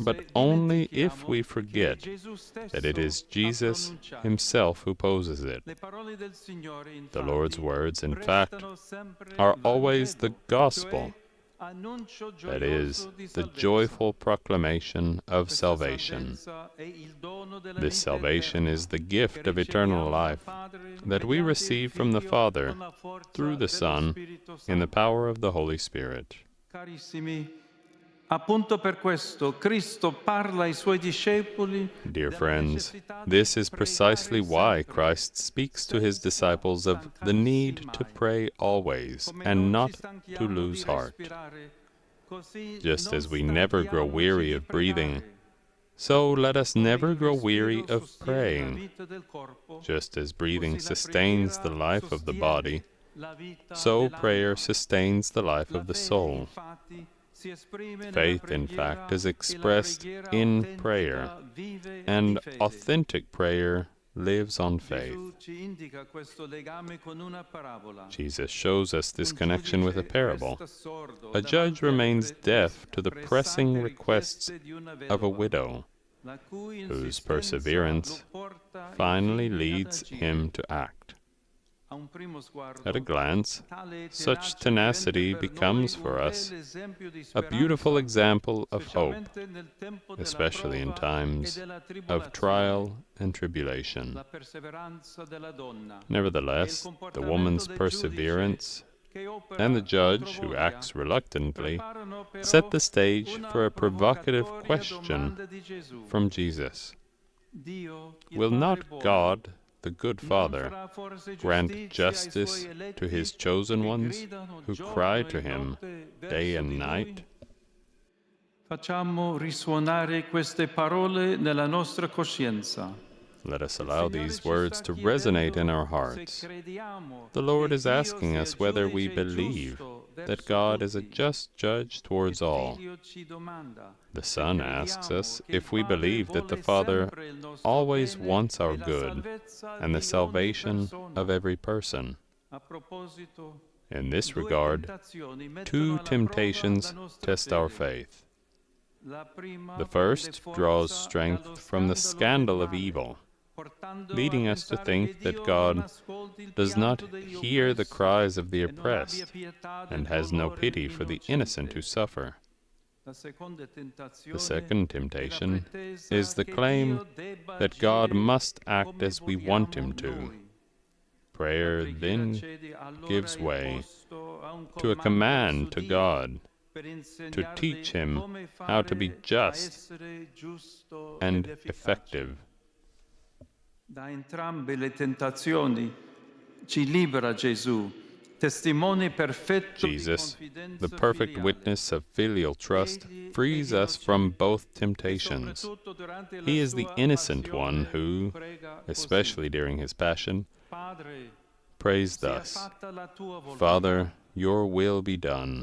but only if we forget that it is Jesus Himself who poses it. The Lord's words, in fact, are always the gospel, that is, the joyful proclamation of salvation. This salvation is the gift of eternal life that we receive from the Father through the Son in the power of the Holy Spirit. Dear friends, this is precisely why Christ speaks to His disciples of the need to pray always and not to lose heart. Just as we never grow weary of breathing, so let us never grow weary of praying. Just as breathing sustains the life of the body, so prayer sustains the life of the soul. Faith, in fact, is expressed in prayer, and authentic prayer lives on faith. Jesus shows us this connection with a parable. A judge remains deaf to the pressing requests of a widow, whose perseverance finally leads him to act. At a glance, such tenacity becomes for us a beautiful example of hope, especially in times of trial and tribulation. Nevertheless, the woman's perseverance and the judge, who acts reluctantly, set the stage for a provocative question from Jesus. Will not God, the good Father, grant justice to His chosen ones who cry to Him day and night? Facciamo risuonare queste parole nella nostra coscienza. Let us allow these words to resonate in our hearts. The Lord is asking us whether we believe that God is a just judge towards all. The Son asks us if we believe that the Father always wants our good and the salvation of every person. In this regard, two temptations test our faith. The first draws strength from the scandal of evil, leading us to think that God does not hear the cries of the oppressed and has no pity for the innocent who suffer. The second temptation is the claim that God must act as we want Him to. Prayer then gives way to a command to God to teach Him how to be just and effective. Da entrambe le tentazioni ci libera Gesù, testimone perfetto. Jesus, the perfect witness of filial trust, frees us from both temptations. He is the innocent one who, especially during His passion, prays thus, "Father, your will be done."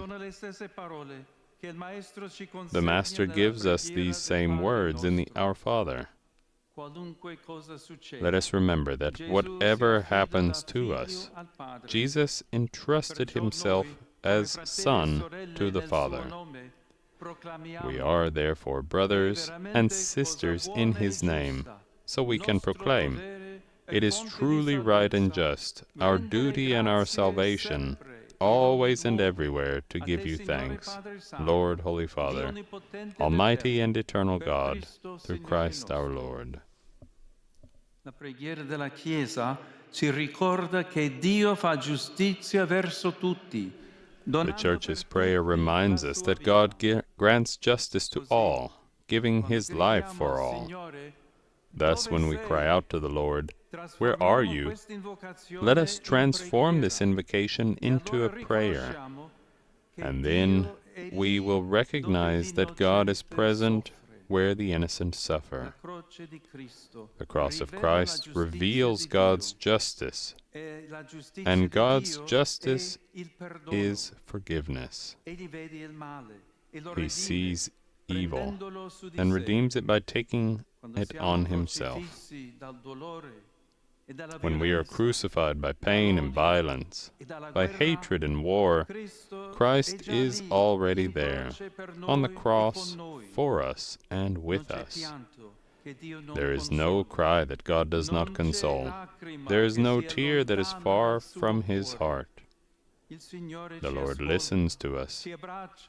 The Master gives us these same words in the Our Father. Let us remember that whatever happens to us, Jesus entrusted himself as Son to the Father. We are therefore brothers and sisters in his name, so we can proclaim, "It is truly right and just, our duty and our salvation, always and everywhere to give you thanks, Lord, Holy Father, Almighty and eternal God, through Christ our Lord." La preghiera della Chiesa ci ricorda che Dio fa giustizia verso tutti. The Church's prayer reminds us that God grants justice to all, giving his life for all. Thus, when we cry out to the Lord, "Where are you?" let us transform this invocation into a prayer, and then we will recognize that God is present where the innocent suffer. The cross of Christ reveals God's justice, and God's justice is forgiveness. He sees evil and redeems it by taking it on himself. When we are crucified by pain and violence, by hatred and war, Christ is already there, on the cross, for us and with us. There is no cry that God does not console. There is no tear that is far from his heart. The Lord listens to us,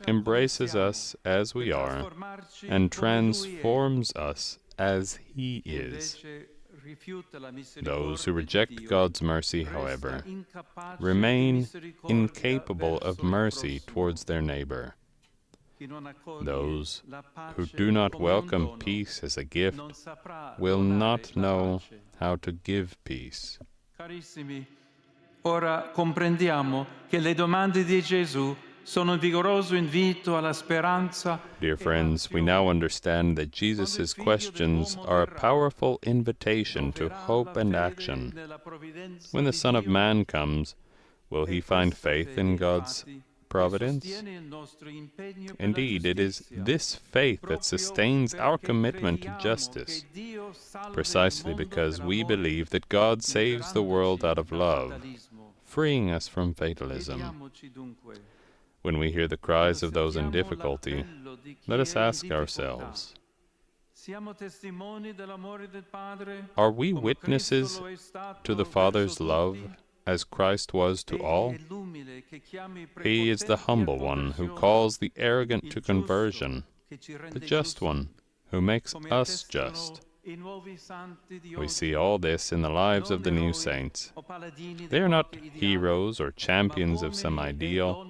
embraces us as we are, and transforms us as he is. Those who reject God's mercy, however, remain incapable of mercy towards their neighbor. Those who do not welcome peace as a gift will not know how to give peace. Carissimi, ora comprendiamo che le domande di Gesù sono un vigoroso invito alla speranza. Dear friends, we now understand that Jesus' questions are a powerful invitation to hope and action. When the Son of Man comes, will he find faith in God's providence? Indeed, it is this faith that sustains our commitment to justice, precisely because we believe that God saves the world out of love, freeing us from fatalism. When we hear the cries of those in difficulty, let us ask ourselves, are we witnesses to the Father's love as Christ was to all? He is the humble one who calls the arrogant to conversion, the just one who makes us just. We see all this in the lives of the new saints. They are not heroes or champions of some ideal,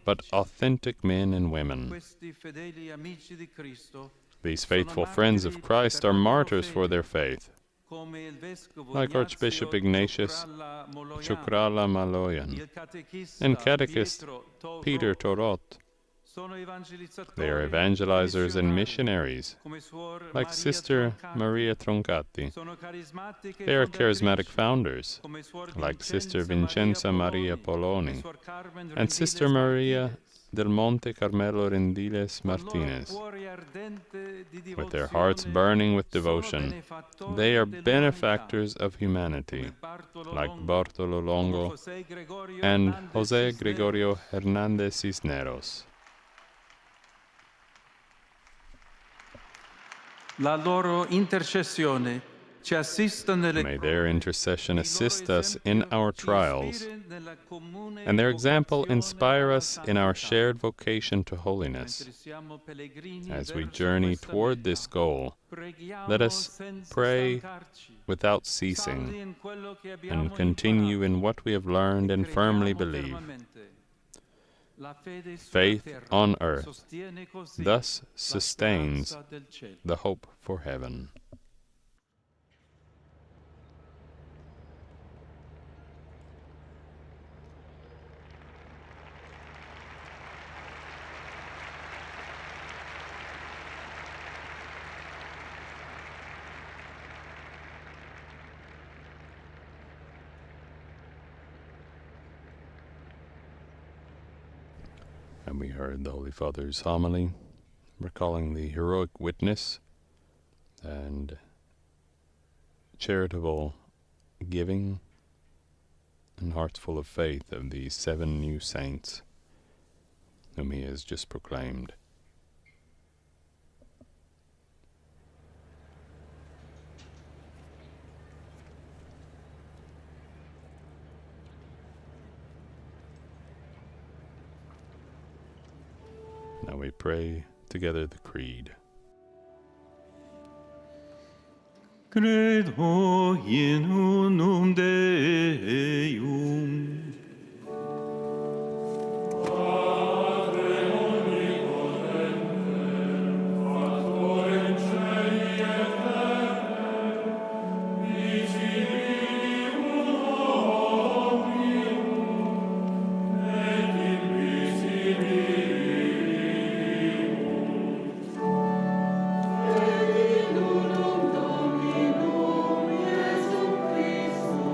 but authentic men and women. These faithful friends of Christ are martyrs for their faith, like Archbishop Ignatius Chukrala Maloyan and Catechist Peter Torot. They are evangelizers and missionaries, like Sister Maria Troncati. They are charismatic founders, like Sister Vincenza Maria Poloni and Sister Maria del Monte Carmelo Rendiles Martinez. With their hearts burning with devotion, they are benefactors of humanity, like Bartolo Longo and José Gregorio Hernández Cisneros. La loro intercessione ci assista nelle. May their intercession assist us in our trials, and their example inspire us in our shared vocation to holiness. As we journey toward this goal, let us pray without ceasing and continue in what we have learned and firmly believe. Faith on earth thus sustains the hope for heaven. And we heard the Holy Father's homily, recalling the heroic witness and charitable giving and hearts full of faith of these 7 new saints whom he has just proclaimed. Now we pray together the Creed. Credo in unum Deum. Domino, Iesu Christu,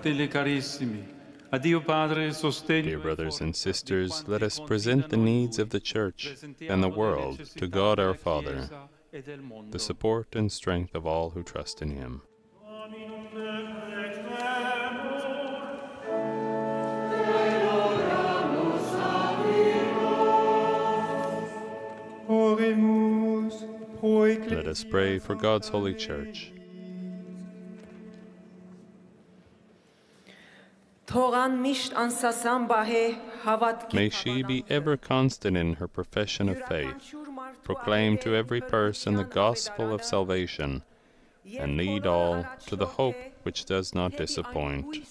fratelli carissimi, a Dio Padre sostegno Dear e brothers and forza sisters, di quanti let us present the confidano in needs Lui. of the Church Presentiamo and the le world to necessità God our della Father, Chiesa e del mondo. the support and strength of all who trust in Him. Oremus pro Let us pray for God's holy Church. May she be ever constant in her profession of faith, proclaim to every person the gospel of salvation, and lead all to the hope which does not disappoint.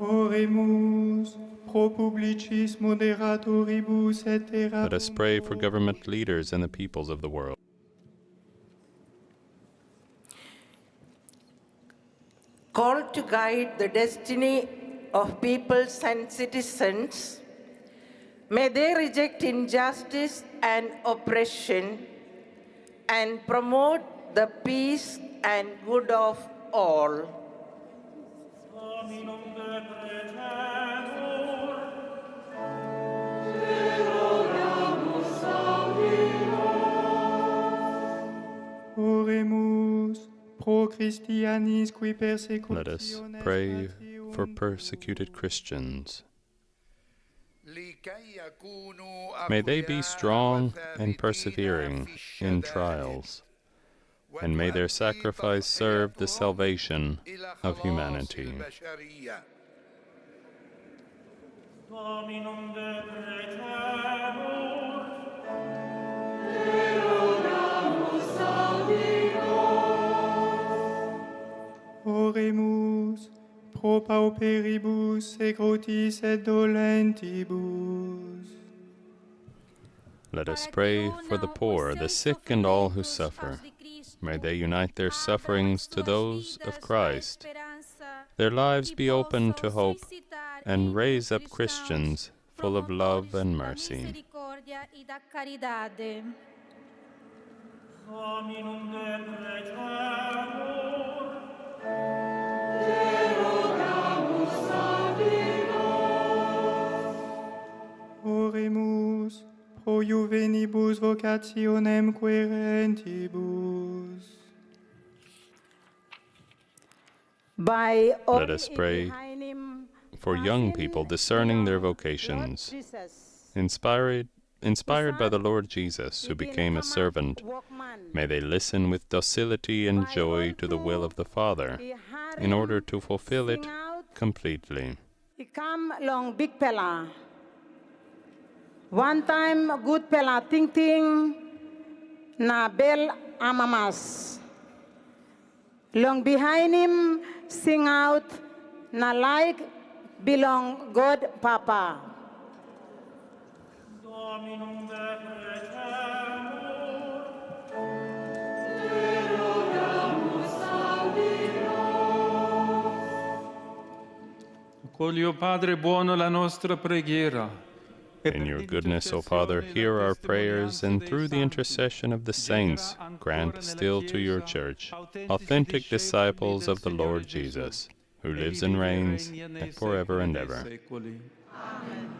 Oremus pro publicis moderatoribus et Let us pray for government leaders and the peoples of the world. Called to guide the destiny of peoples and citizens, may they reject injustice and oppression and promote the peace and good of all. Oremus pro Christianis qui persecutionem. Let us pray for persecuted Christians. May they be strong and persevering in trials, and may their sacrifice serve the salvation of humanity. Oremus pro pauperibus secrotis et dolentibus. Let us pray for the poor, the sick, and all who suffer. May they unite their sufferings to those of Christ. Their lives be open to hope, and raise up Christians full of love and mercy. Oremus pro juvenibus vocationem querentibus. Let us pray for young people discerning their vocations, inspired by the Lord Jesus, who became a servant. May they listen with docility and joy to the will of the Father, in order to fulfill it completely. Come long big pella. One time good pella ting na bel amamas. Long behind him sing out na like belong God Papa. Accogli, Padre buono, la nostra preghiera. In your goodness, O Father, hear our prayers, and through the intercession of the saints, grant still to your Church authentic disciples of the Lord Jesus, who lives and reigns forever and ever. Amen.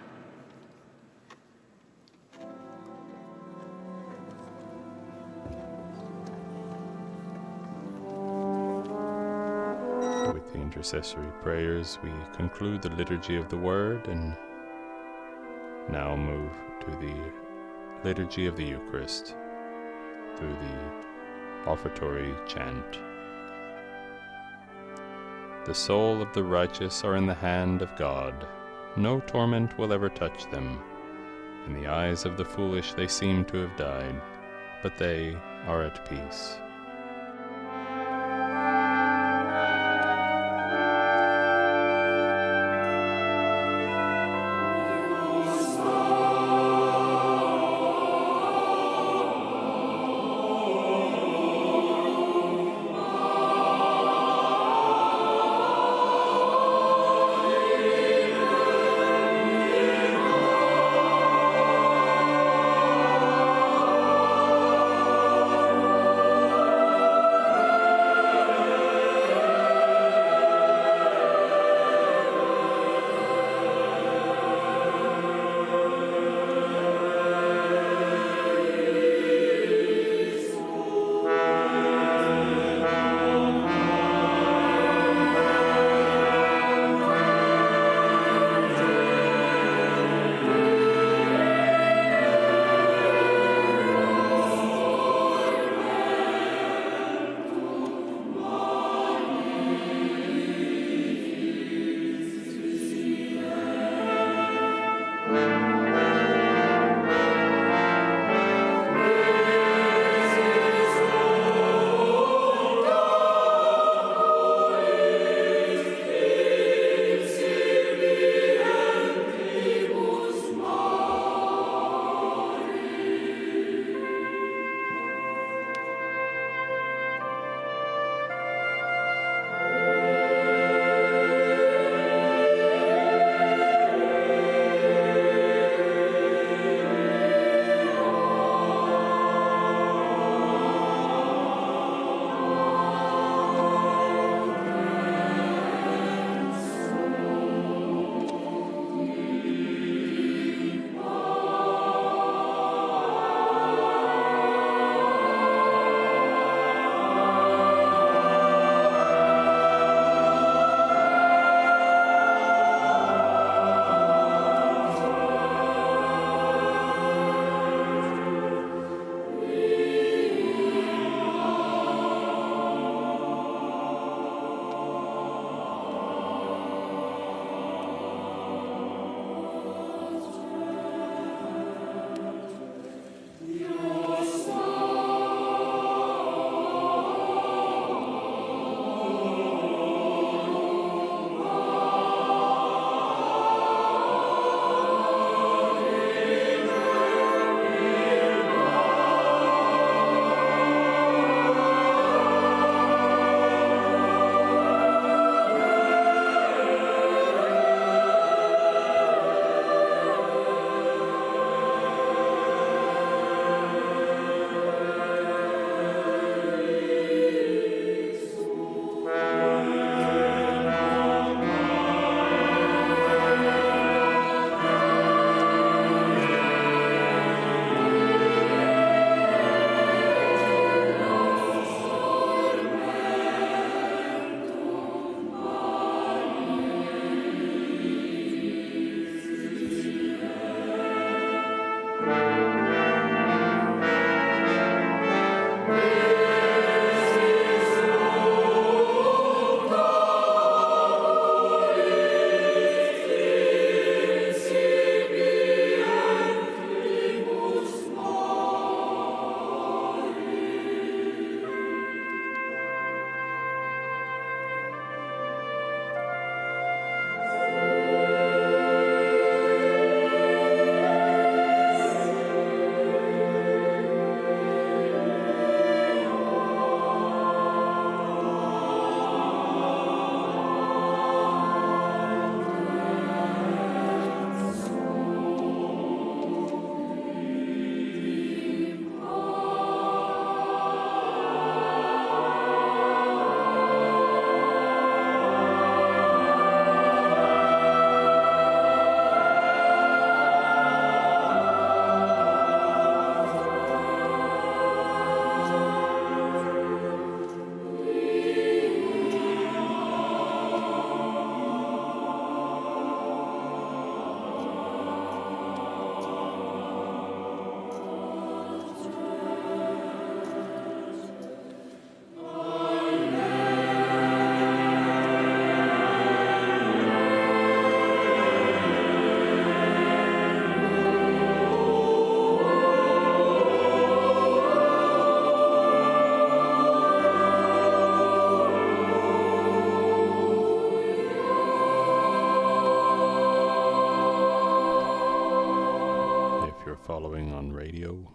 With the intercessory prayers, we conclude the liturgy of the Word and now move to the liturgy of the Eucharist through the offertory chant. The soul of the righteous are in the hand of God. No torment will ever touch them. In the eyes of the foolish they seem to have died, but they are at peace. Following on radio,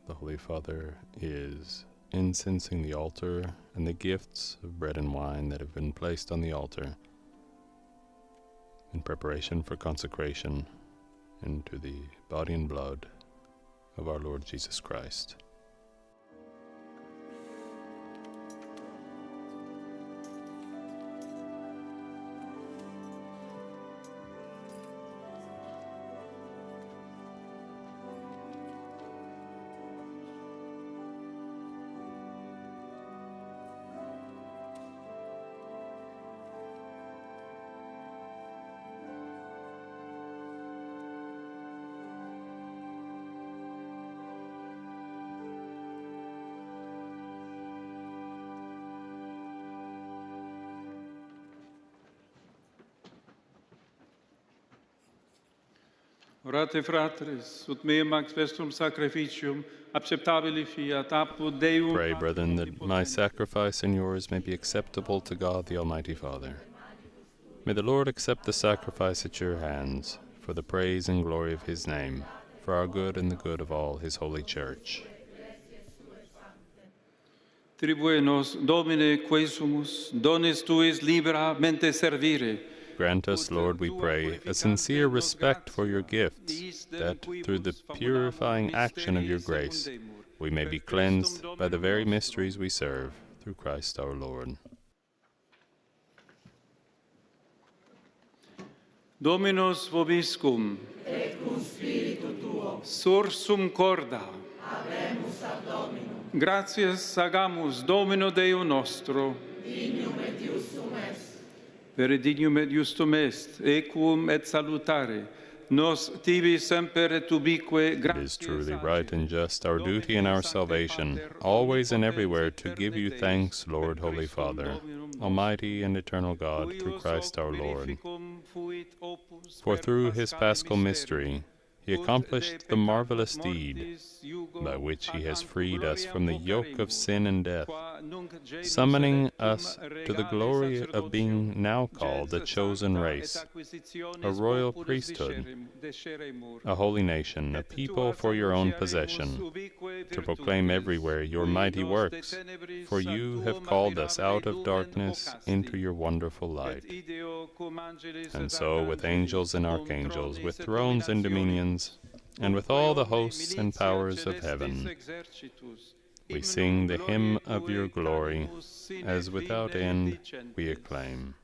the Holy Father is incensing the altar and the gifts of bread and wine that have been placed on the altar in preparation for consecration into the body and blood of our Lord Jesus Christ. Orate fratres, ut meum max vestum sacrificium, acceptabili fiat apud Deum. Pray, brethren, that my sacrifice and yours may be acceptable to God the Almighty Father. May the Lord accept the sacrifice at your hands, for the praise and glory of his name, for our good and the good of all his holy church. Tribue nos, Domine, quesumus, dones tuis libera mente servire. Grant us, Lord, we pray, a sincere respect for your gifts, that through the purifying action of your grace, we may be cleansed by the very mysteries we serve, through Christ our Lord. Dominus vobiscum, et cum spiritu tuo, sursum corda, habemus ad Dominum, gratias agamus Domino Deo nostro, dignum et justum est, per dignum et justum est, equum et salutare, nos tibi semper et ubique gratias. It is truly right and just, our duty and our salvation, always and everywhere to give you thanks, Lord, Holy Father, Almighty and eternal God, through Christ our Lord. For through his paschal mystery, he accomplished the marvelous deed by which he has freed us from the yoke of sin and death, summoning us to the glory of being now called a chosen race, a royal priesthood, a holy nation, a people for your own possession, to proclaim everywhere your mighty works, for you have called us out of darkness into your wonderful light. And so, with angels and archangels, with thrones and dominions, and with all the hosts and powers of heaven, we sing the hymn of your glory, as without end we acclaim.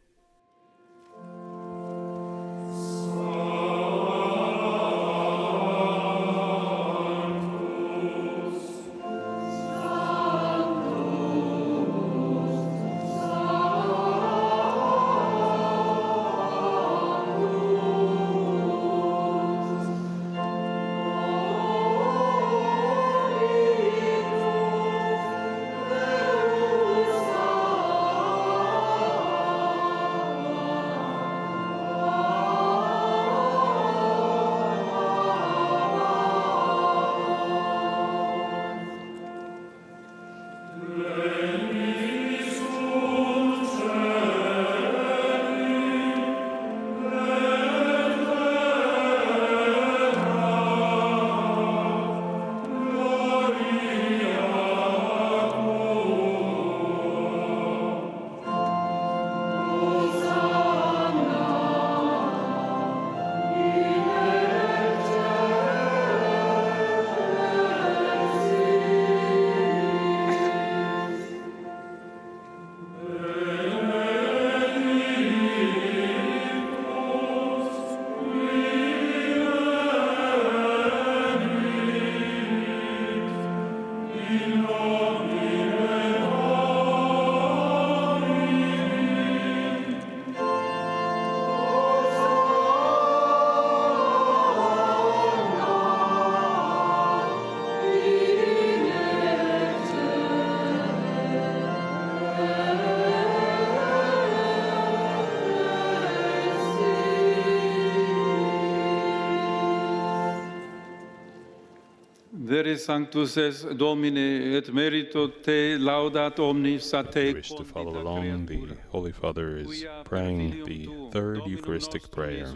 Vere sanctus es Domine, et merito te laudat omnis a te. If you wish to follow along, the Holy Father is praying the third Eucharistic prayer.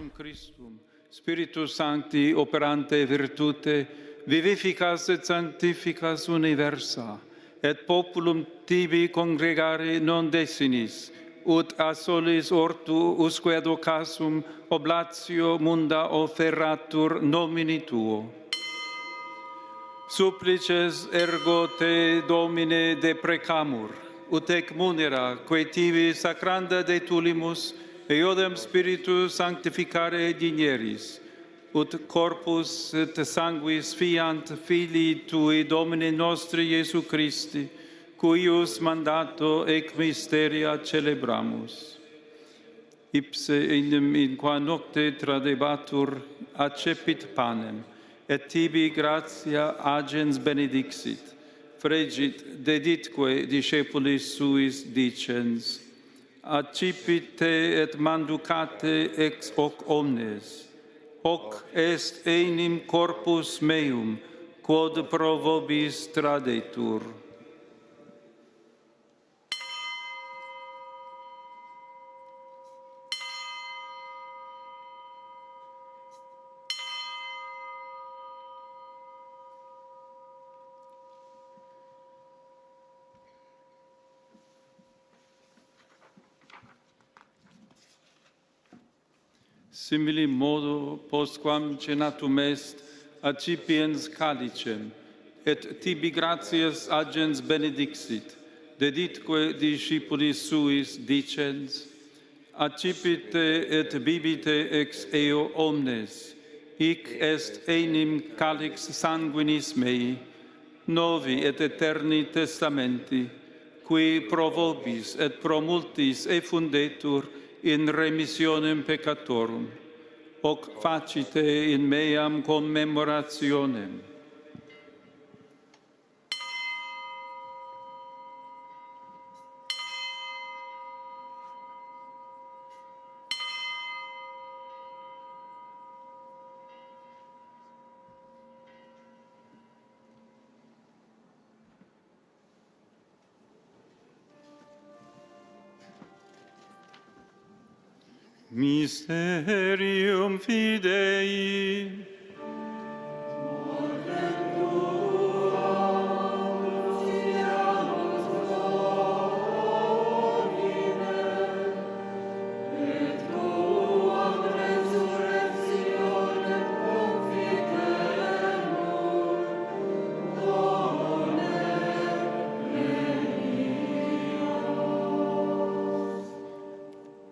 Spiritus Sancti operante virtute, vivificas et sanctificas universa, et populum tibi congregare non desinis, ut a solis ortu usque ad occasum oblatio munda offerratur nomini tuo. Supplices ergo te, Domine, deprecamur, ut ec munera, quae tibi sacranda de tulimus, eodem Spiritus sanctificare digneris, ut corpus et sanguis fiant Filii Tui, Domine nostri Iesu Christi, cuius mandato ec mysteria celebramus. Ipse enim in qua nocte tradebatur, accepit panem, et tibi gratia agens benedixit, fregit deditque discipulis suis dicens, accipit te et manducate ex hoc omnes, hoc est enim corpus meum, quod pro vobis tradetur. Simili modo, postquam cenatum est, accipiens calicem, et tibi gratias agens benedixit, deditque discipulis suis dicens, accipite et bibite ex eo omnes, hic est enim calix sanguinis mei, novi et eterni testamenti, qui pro vobis et pro multis effundetur in remissionem peccatorum, hoc facite in meam commemorationem. Mysterium Fidei.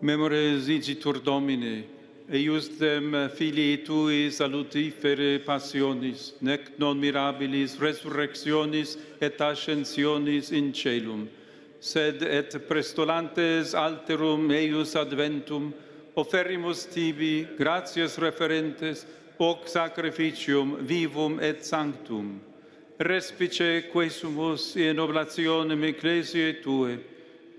Memores igitur Domine, eiusdem Filii Tui salutifere passionis, nec non mirabilis resurrectionis et ascensionis in celum, sed et prestolantes alterum eius adventum, offerrimus tibi gratias referentes, hoc sacrificium vivum et sanctum. Respice quesumus in oblationem ecclesiae Tue,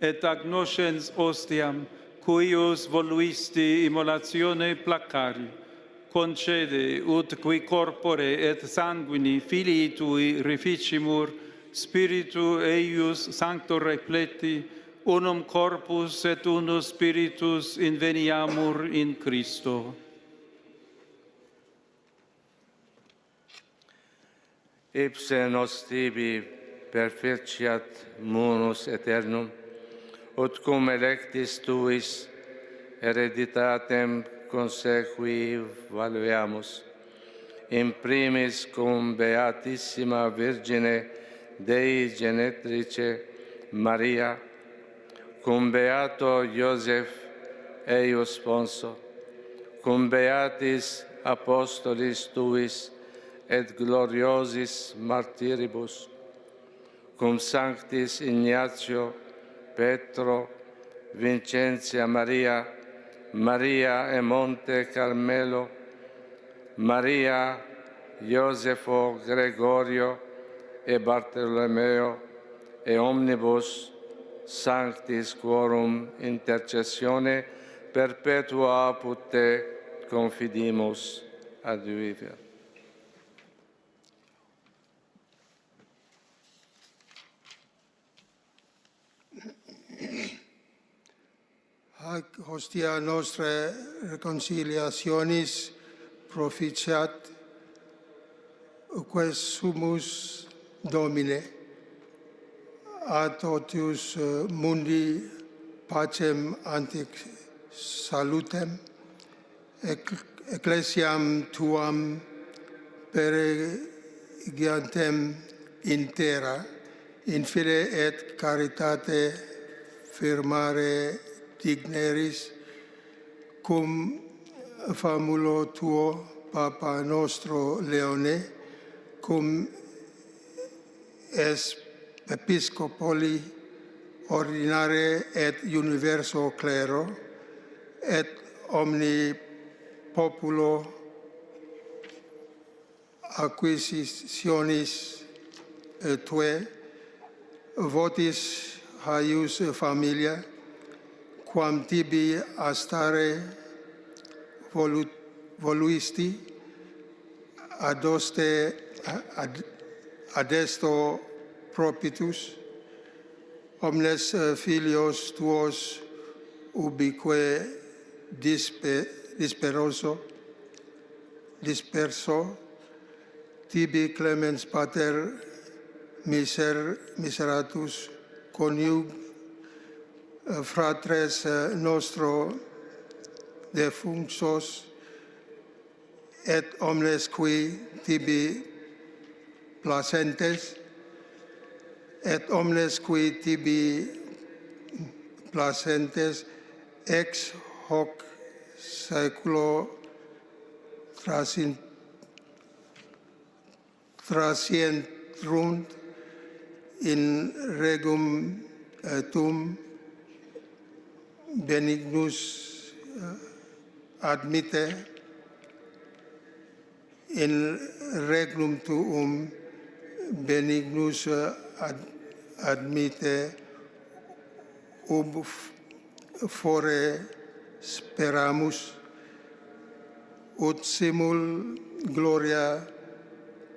et agnoscens ostiam, cuius voluisti immolatione placari, concede ut qui corpore et sanguini Filii Tui reficimur, Spiritu eius sancto repleti, unum corpus et unus spiritus inveniamur in Christo. Ipse nos tibi perficiat munus aeternum, ut cum electis tuis hereditatem consequi valueamus, in primis cum Beatissima Virgine Dei Genetrice Maria, cum Beato Iosef eius sponso, cum Beatis Apostolis Tuis et gloriosis martyribus, cum Sanctis Ignatio, Petro, Vincentia Maria, Maria e Monte Carmelo, Maria, Iosefo, Gregorio e Bartolomeo, e omnibus sanctis quorum intercessione perpetua apud te confidimus ad viver. hostia nostre reconciliationis proficiat, quae sumus Domine, a totius mundi pacem antic salutem, ecclesiam tuam peregiantem in terra, in fide et caritate firmare digneris, cum famulo tuo, Papa nostro Leone, cum episcopoli ordinare et universo clero, et omni populo acquisitionis tue, votis haius familia, quam tibi astare voluisti, adesto propitus, omnes filios tuos ubique disperso, tibi clemens pater miseratus coniug fratres nostro defunctos, et omnes qui tibi placentes, et omnes qui tibi placentes ex hoc saeculo trasientrunt in regum tuum, benignus admite, in regnum tuum benignus admite, ub fore speramus, ut simul gloria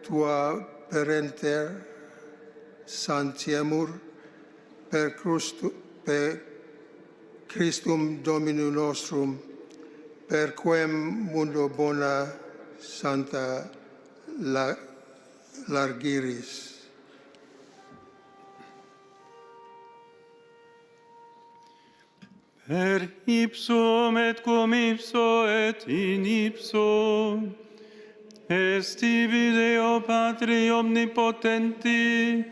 tua perenter santiemur, per Christum Dominum nostrum, per quem mundo bona santa largiris. Per ipsum et cum ipso et in ipso, est tibi Deo Patri omnipotenti,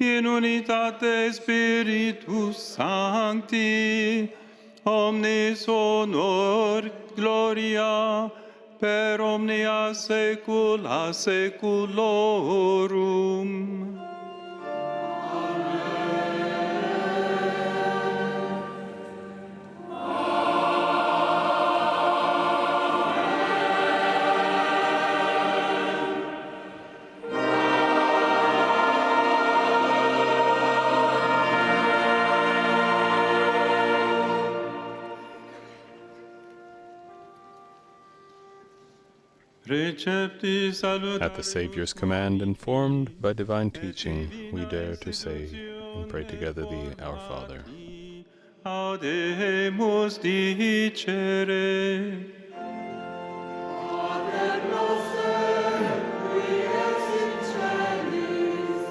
in unitate Spiritus Sancti, omnis honor gloria per omnia saecula saeculorum. At the Savior's command, informed by divine teaching, we dare to say and pray together the Our Father. Audemus dicere. Pater noster, qui es in celis,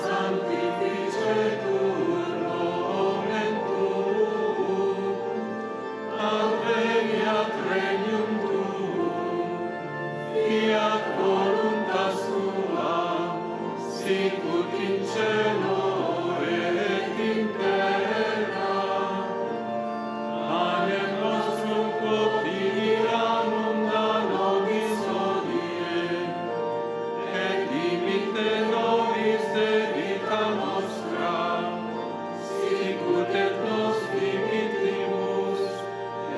sanctificetur nomen tuum, adveniat regnum tuum, fiat voluntas tua, sicut in cielo et in terra. Panem nostrum quotidianum da nobis hodie, et dimitte nobis debita nostra, sicut et nos dimittimus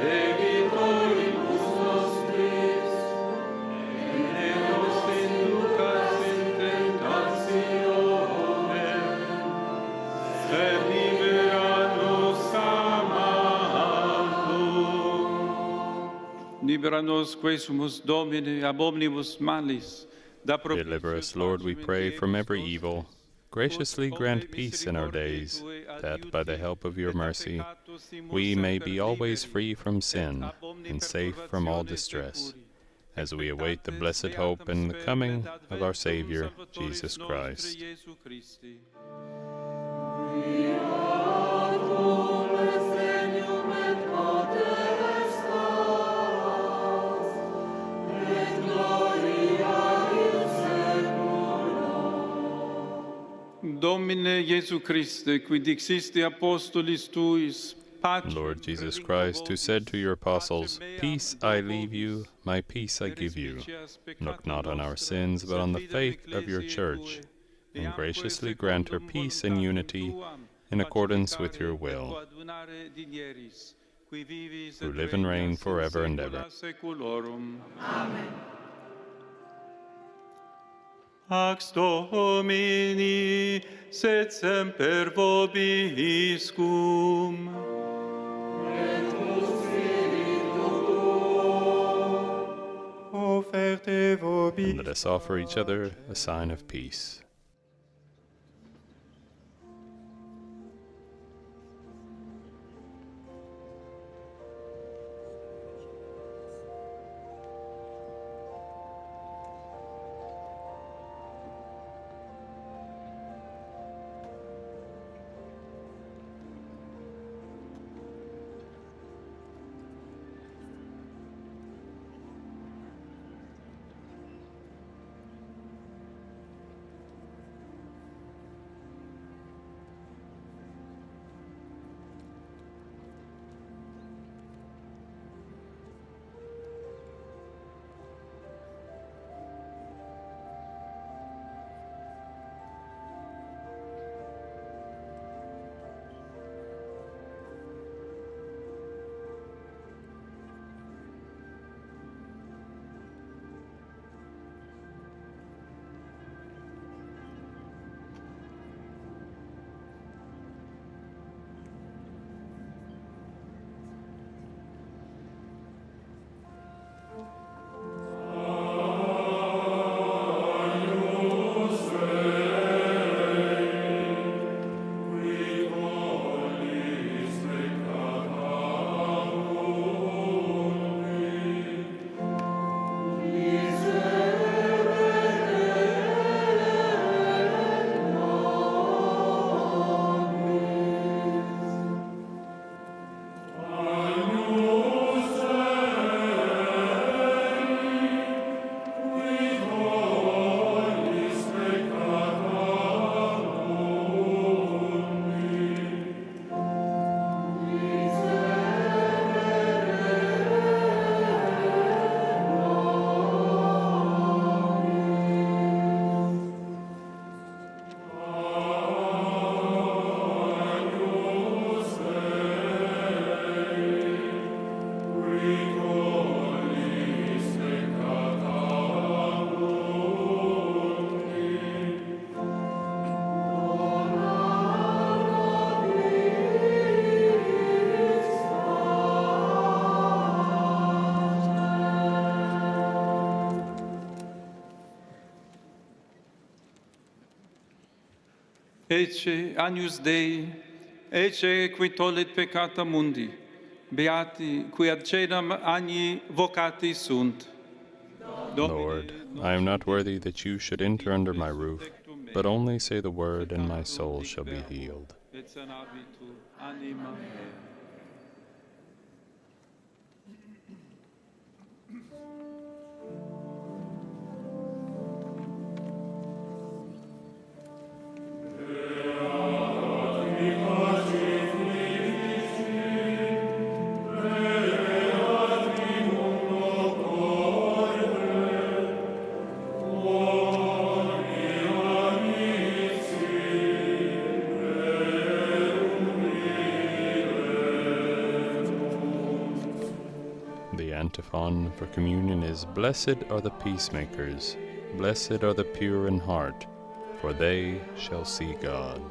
debitoribus nostris, et ne nos inducas in tentationem, sed libera nos a malo. Libera nos quesumus Domine ab omnibus malis. Deliver us, Lord, we pray, from every evil. Graciously grant peace in our days, that by the help of your mercy we may be always free from sin and safe from all distress, as we await the blessed hope and the coming of our Savior, Jesus Christ. Domine Iesu Christe, qui dixiste apostolis tuis, Lord Jesus Christ, who said to your apostles, "Peace I leave you, my peace I give you," look not on our sins, but on the faith of your Church, and graciously grant her peace and unity in accordance with your will, who live and reign forever and ever. Amen. Pax Domini, sed semper vobiscum. Offerte vobis. Let us offer each other a sign of peace. Ecce Agnus Dei, ecce qui tollit peccata mundi, beati qui ad caelum agni vocati sunt. Lord, I am not worthy that you should enter under my roof, but only say the word, and my soul shall be healed. Et sanabitur anima mea. The antiphon for communion is, "Blessed are the peacemakers, blessed are the pure in heart, for they shall see God."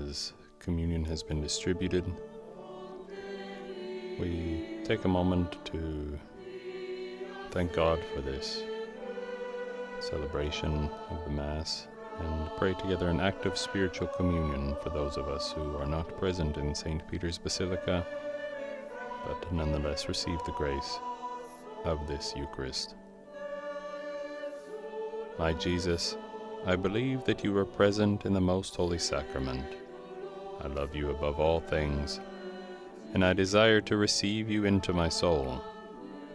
as communion has been distributed, we take a moment to thank God for this celebration of the Mass and pray together an act of spiritual communion for those of us who are not present in St. Peter's Basilica, but nonetheless receive the grace of this Eucharist. My Jesus, I believe that you are present in the most holy sacrament. I love you above all things, and I desire to receive you into my soul.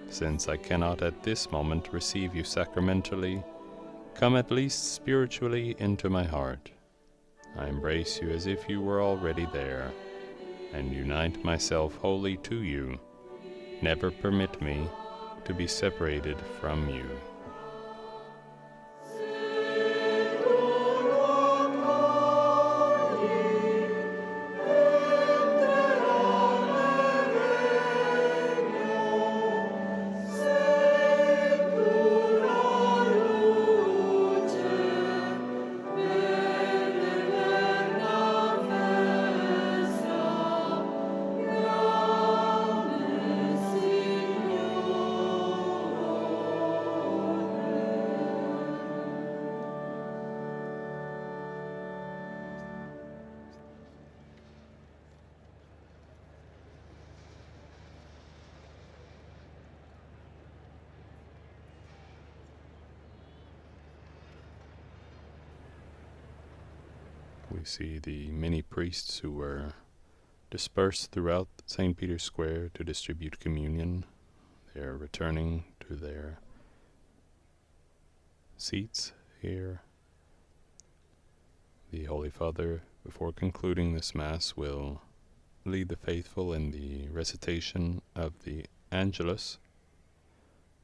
Since I cannot at this moment receive you sacramentally, come at least spiritually into my heart. I embrace you as if you were already there, and unite myself wholly to you. Never permit me to be separated from you. We see the many priests who were dispersed throughout St. Peter's Square to distribute communion. They are returning to their seats here. The Holy Father, before concluding this Mass, will lead the faithful in the recitation of the Angelus,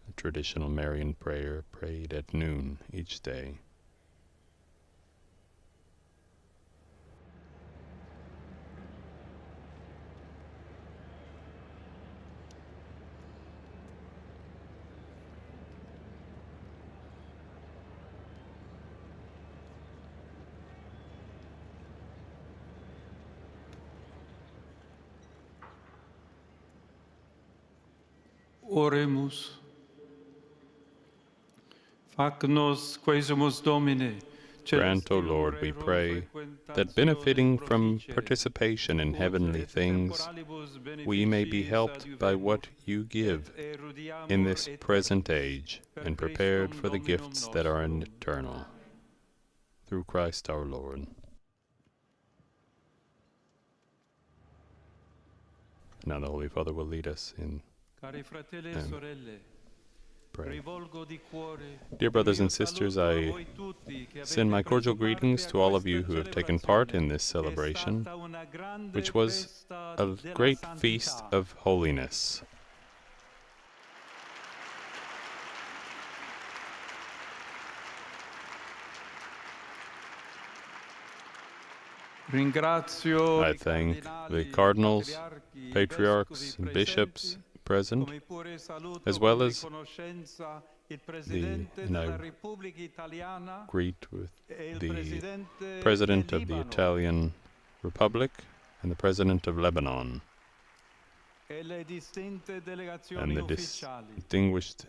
a traditional Marian prayer prayed at noon each day. Oremus. Fac nos quesumus Domine. Grant, O Lord, we pray, that benefiting from participation in heavenly things, we may be helped by what you give in this present age and prepared for the gifts that are eternal. Through Christ our Lord. Now the Holy Father will lead us in prayer. Dear brothers and sisters, I send my cordial greetings to all of you who have taken part in this celebration, which was a great feast of holiness. I thank the cardinals, patriarchs, and bishops present, as well as and I greet with the President of the Italian Republic and the President of Lebanon, and the distinguished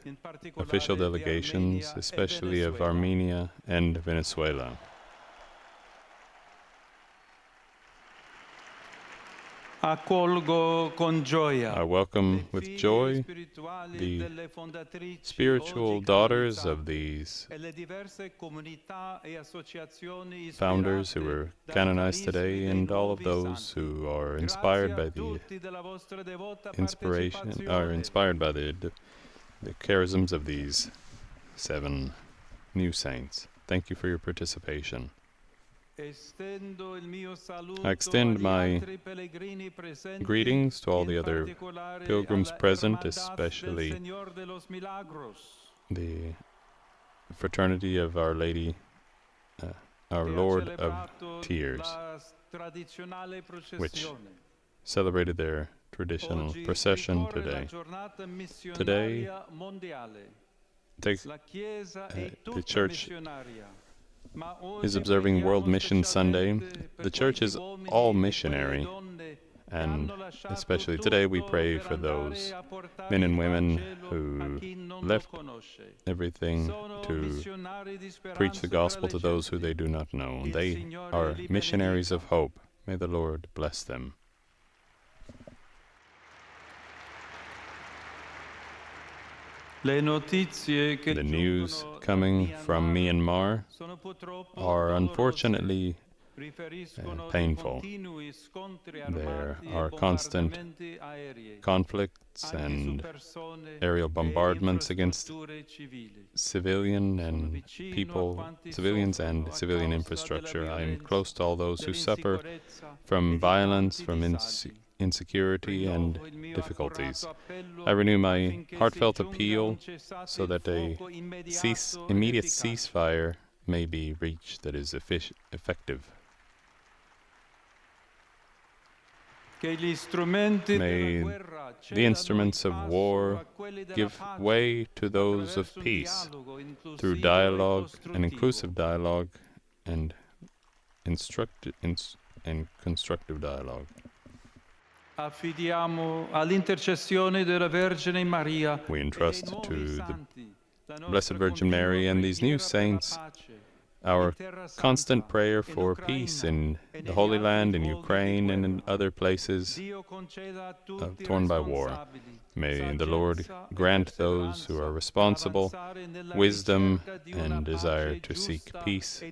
official delegations, especially of Armenia and Venezuela. I welcome with joy the spiritual daughters of these founders who were canonized today, and all of those who are inspired by the charisms of these 7 new saints. Thank you for your participation. I extend my greetings to all the other pilgrims present, especially the Fraternity of Our Lady, Our Lord of Tears, which celebrated their traditional procession today. Today, the Church is observing World Mission Sunday. The Church is all missionary, and especially today we pray for those men and women who left everything to preach the gospel to those who they do not know. They are missionaries of hope. May the Lord bless them. Le notizie che The news coming from Myanmar are unfortunately painful. There are constant conflicts and aerial bombardments against civilians and civilian infrastructure. I am close to all those who suffer from violence, from insecurity and difficulties. I renew my heartfelt appeal so that a immediate ceasefire may be reached that is effective. May the instruments of war give way to those of peace through dialogue, an inclusive dialogue, and constructive dialogue. Affidiamo all'intercessione della Vergine Maria. We entrust to the Blessed Virgin Mary and these new saints our constant prayer for peace in the Holy Land, in Ukraine, and in other places torn by war. May the Lord grant those who are responsible wisdom and desire to seek peace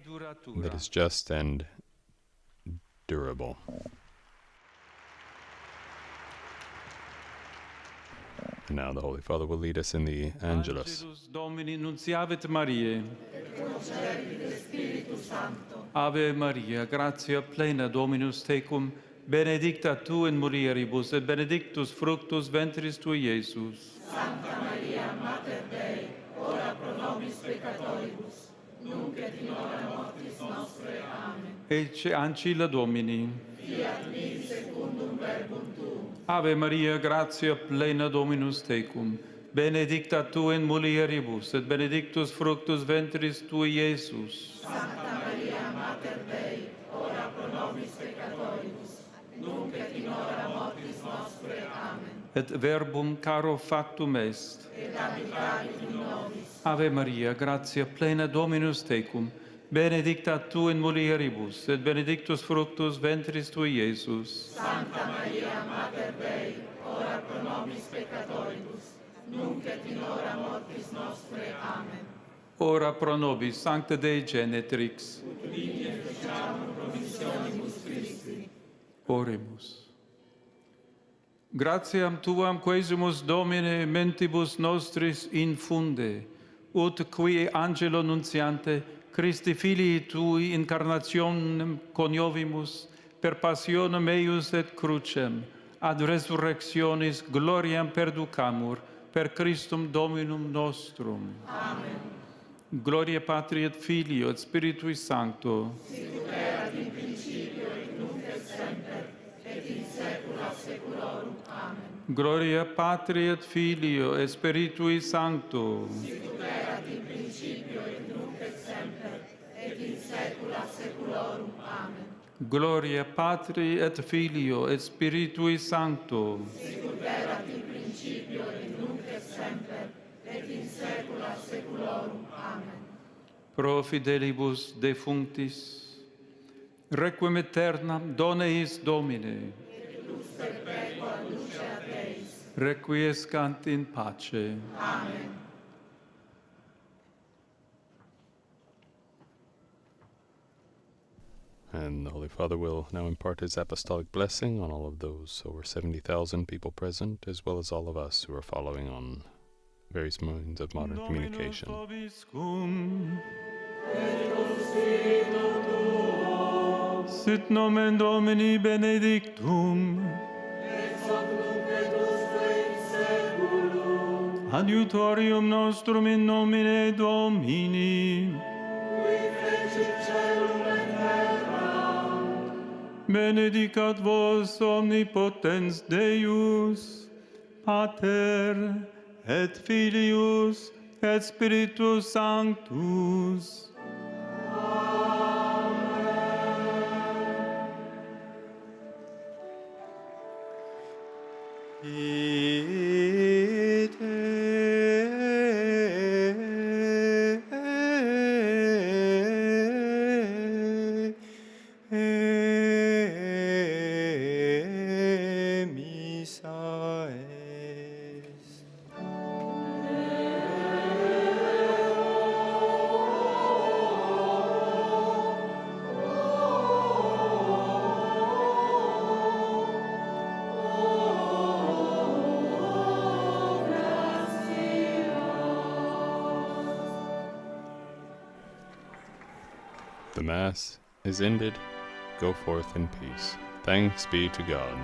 that is just and durable. And now the Holy Father will lead us in the Angelus. Domini nunciavit Mariae. Ave Maria, gratia plena Dominus tecum, benedicta tu in mulieribus, et benedictus fructus ventris tui, Iesus. Santa Maria, Mater Dei, ora pro nobis peccatoribus, nunc et in hora mortis nostre. Amen. Ecce ancilla Domini. Fiat mi secundum verbum tuum. Ave Maria, gratia plena Dominus tecum, benedicta tu in mulieribus, et benedictus fructus ventris tui, Iesus. Santa Maria, Mater Dei, ora pro nobis peccatoribus, nunc et in hora mortis nostre. Amen. Et verbum caro factum est. Et habitavit in nobis. Ave Maria, gratia plena Dominus tecum, benedicta tu in mulieribus, et benedictus fructus ventris tui, Iesus. Santa Maria, Mater Dei, ora pro nobis peccatoribus, nunc et in hora mortis nostre. Amen. Ora pro nobis, Sancta Dei Genetrix. Ut vini et feciamur promissionibus Christi. Oremus. Gratiam tuam quesumus Domine mentibus nostris infunde, ut qui angelo nunciante Christi filii tui incarnationem coniovimus per passionem eius et crucem, ad resurrectionis gloriam perducamur per Christum Dominum nostrum. Amen. Gloria Patri et Filio et Spiritui Sancto. Sicut erat in principio et nunc et semper et in saecula saeculorum. Amen. Gloria Patri et Filio et Spiritui Sancto. Sicut erat in principio et nunc et semper et in saecula saeculorum. Amen. Gloria Patri et Filio et Spiritui Sancto. Sicut erat in principio et nunc et semper et in saecula saeculorum. Amen. Pro fidelibus defunctis, requiem aeternam dona eis Domine. Et lux perpetua lucet eis. Requiescant in pace. Amen. And the Holy Father will now impart his apostolic blessing on all of those over 70,000 people present, as well as all of us who are following on various means of modern communication. Sit nomen Domini benedictum. Ex hoc nunc et usque in saeculum. Adiutorium nostrum in nomine Domini. Qui fecit caelum et terram. Benedicat vos omnipotens Deus, Pater et Filius et Spiritus Sanctus. Amen. The Mass is ended. Go forth in peace. Thanks be to God.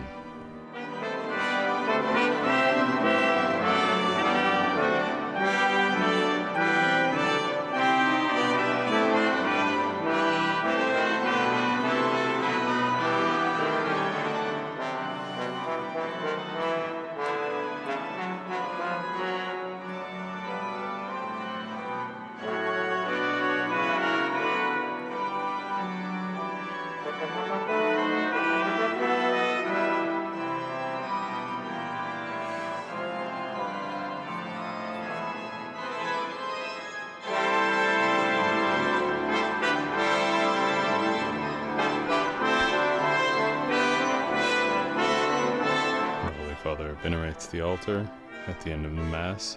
Father venerates the altar at the end of the Mass.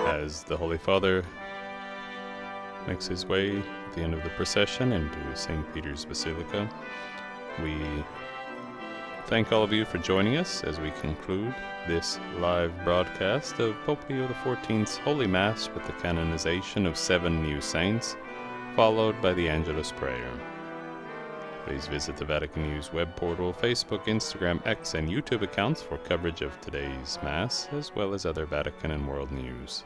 As the Holy Father makes his way at the end of the procession into St. Peter's Basilica, we thank all of you for joining us as we conclude this live broadcast of Pope Leo XIV's Holy Mass with the canonization of 7 new saints, followed by the Angelus Prayer. Please visit the Vatican News web portal, Facebook, Instagram, X, and YouTube accounts for coverage of today's Mass, as well as other Vatican and world news.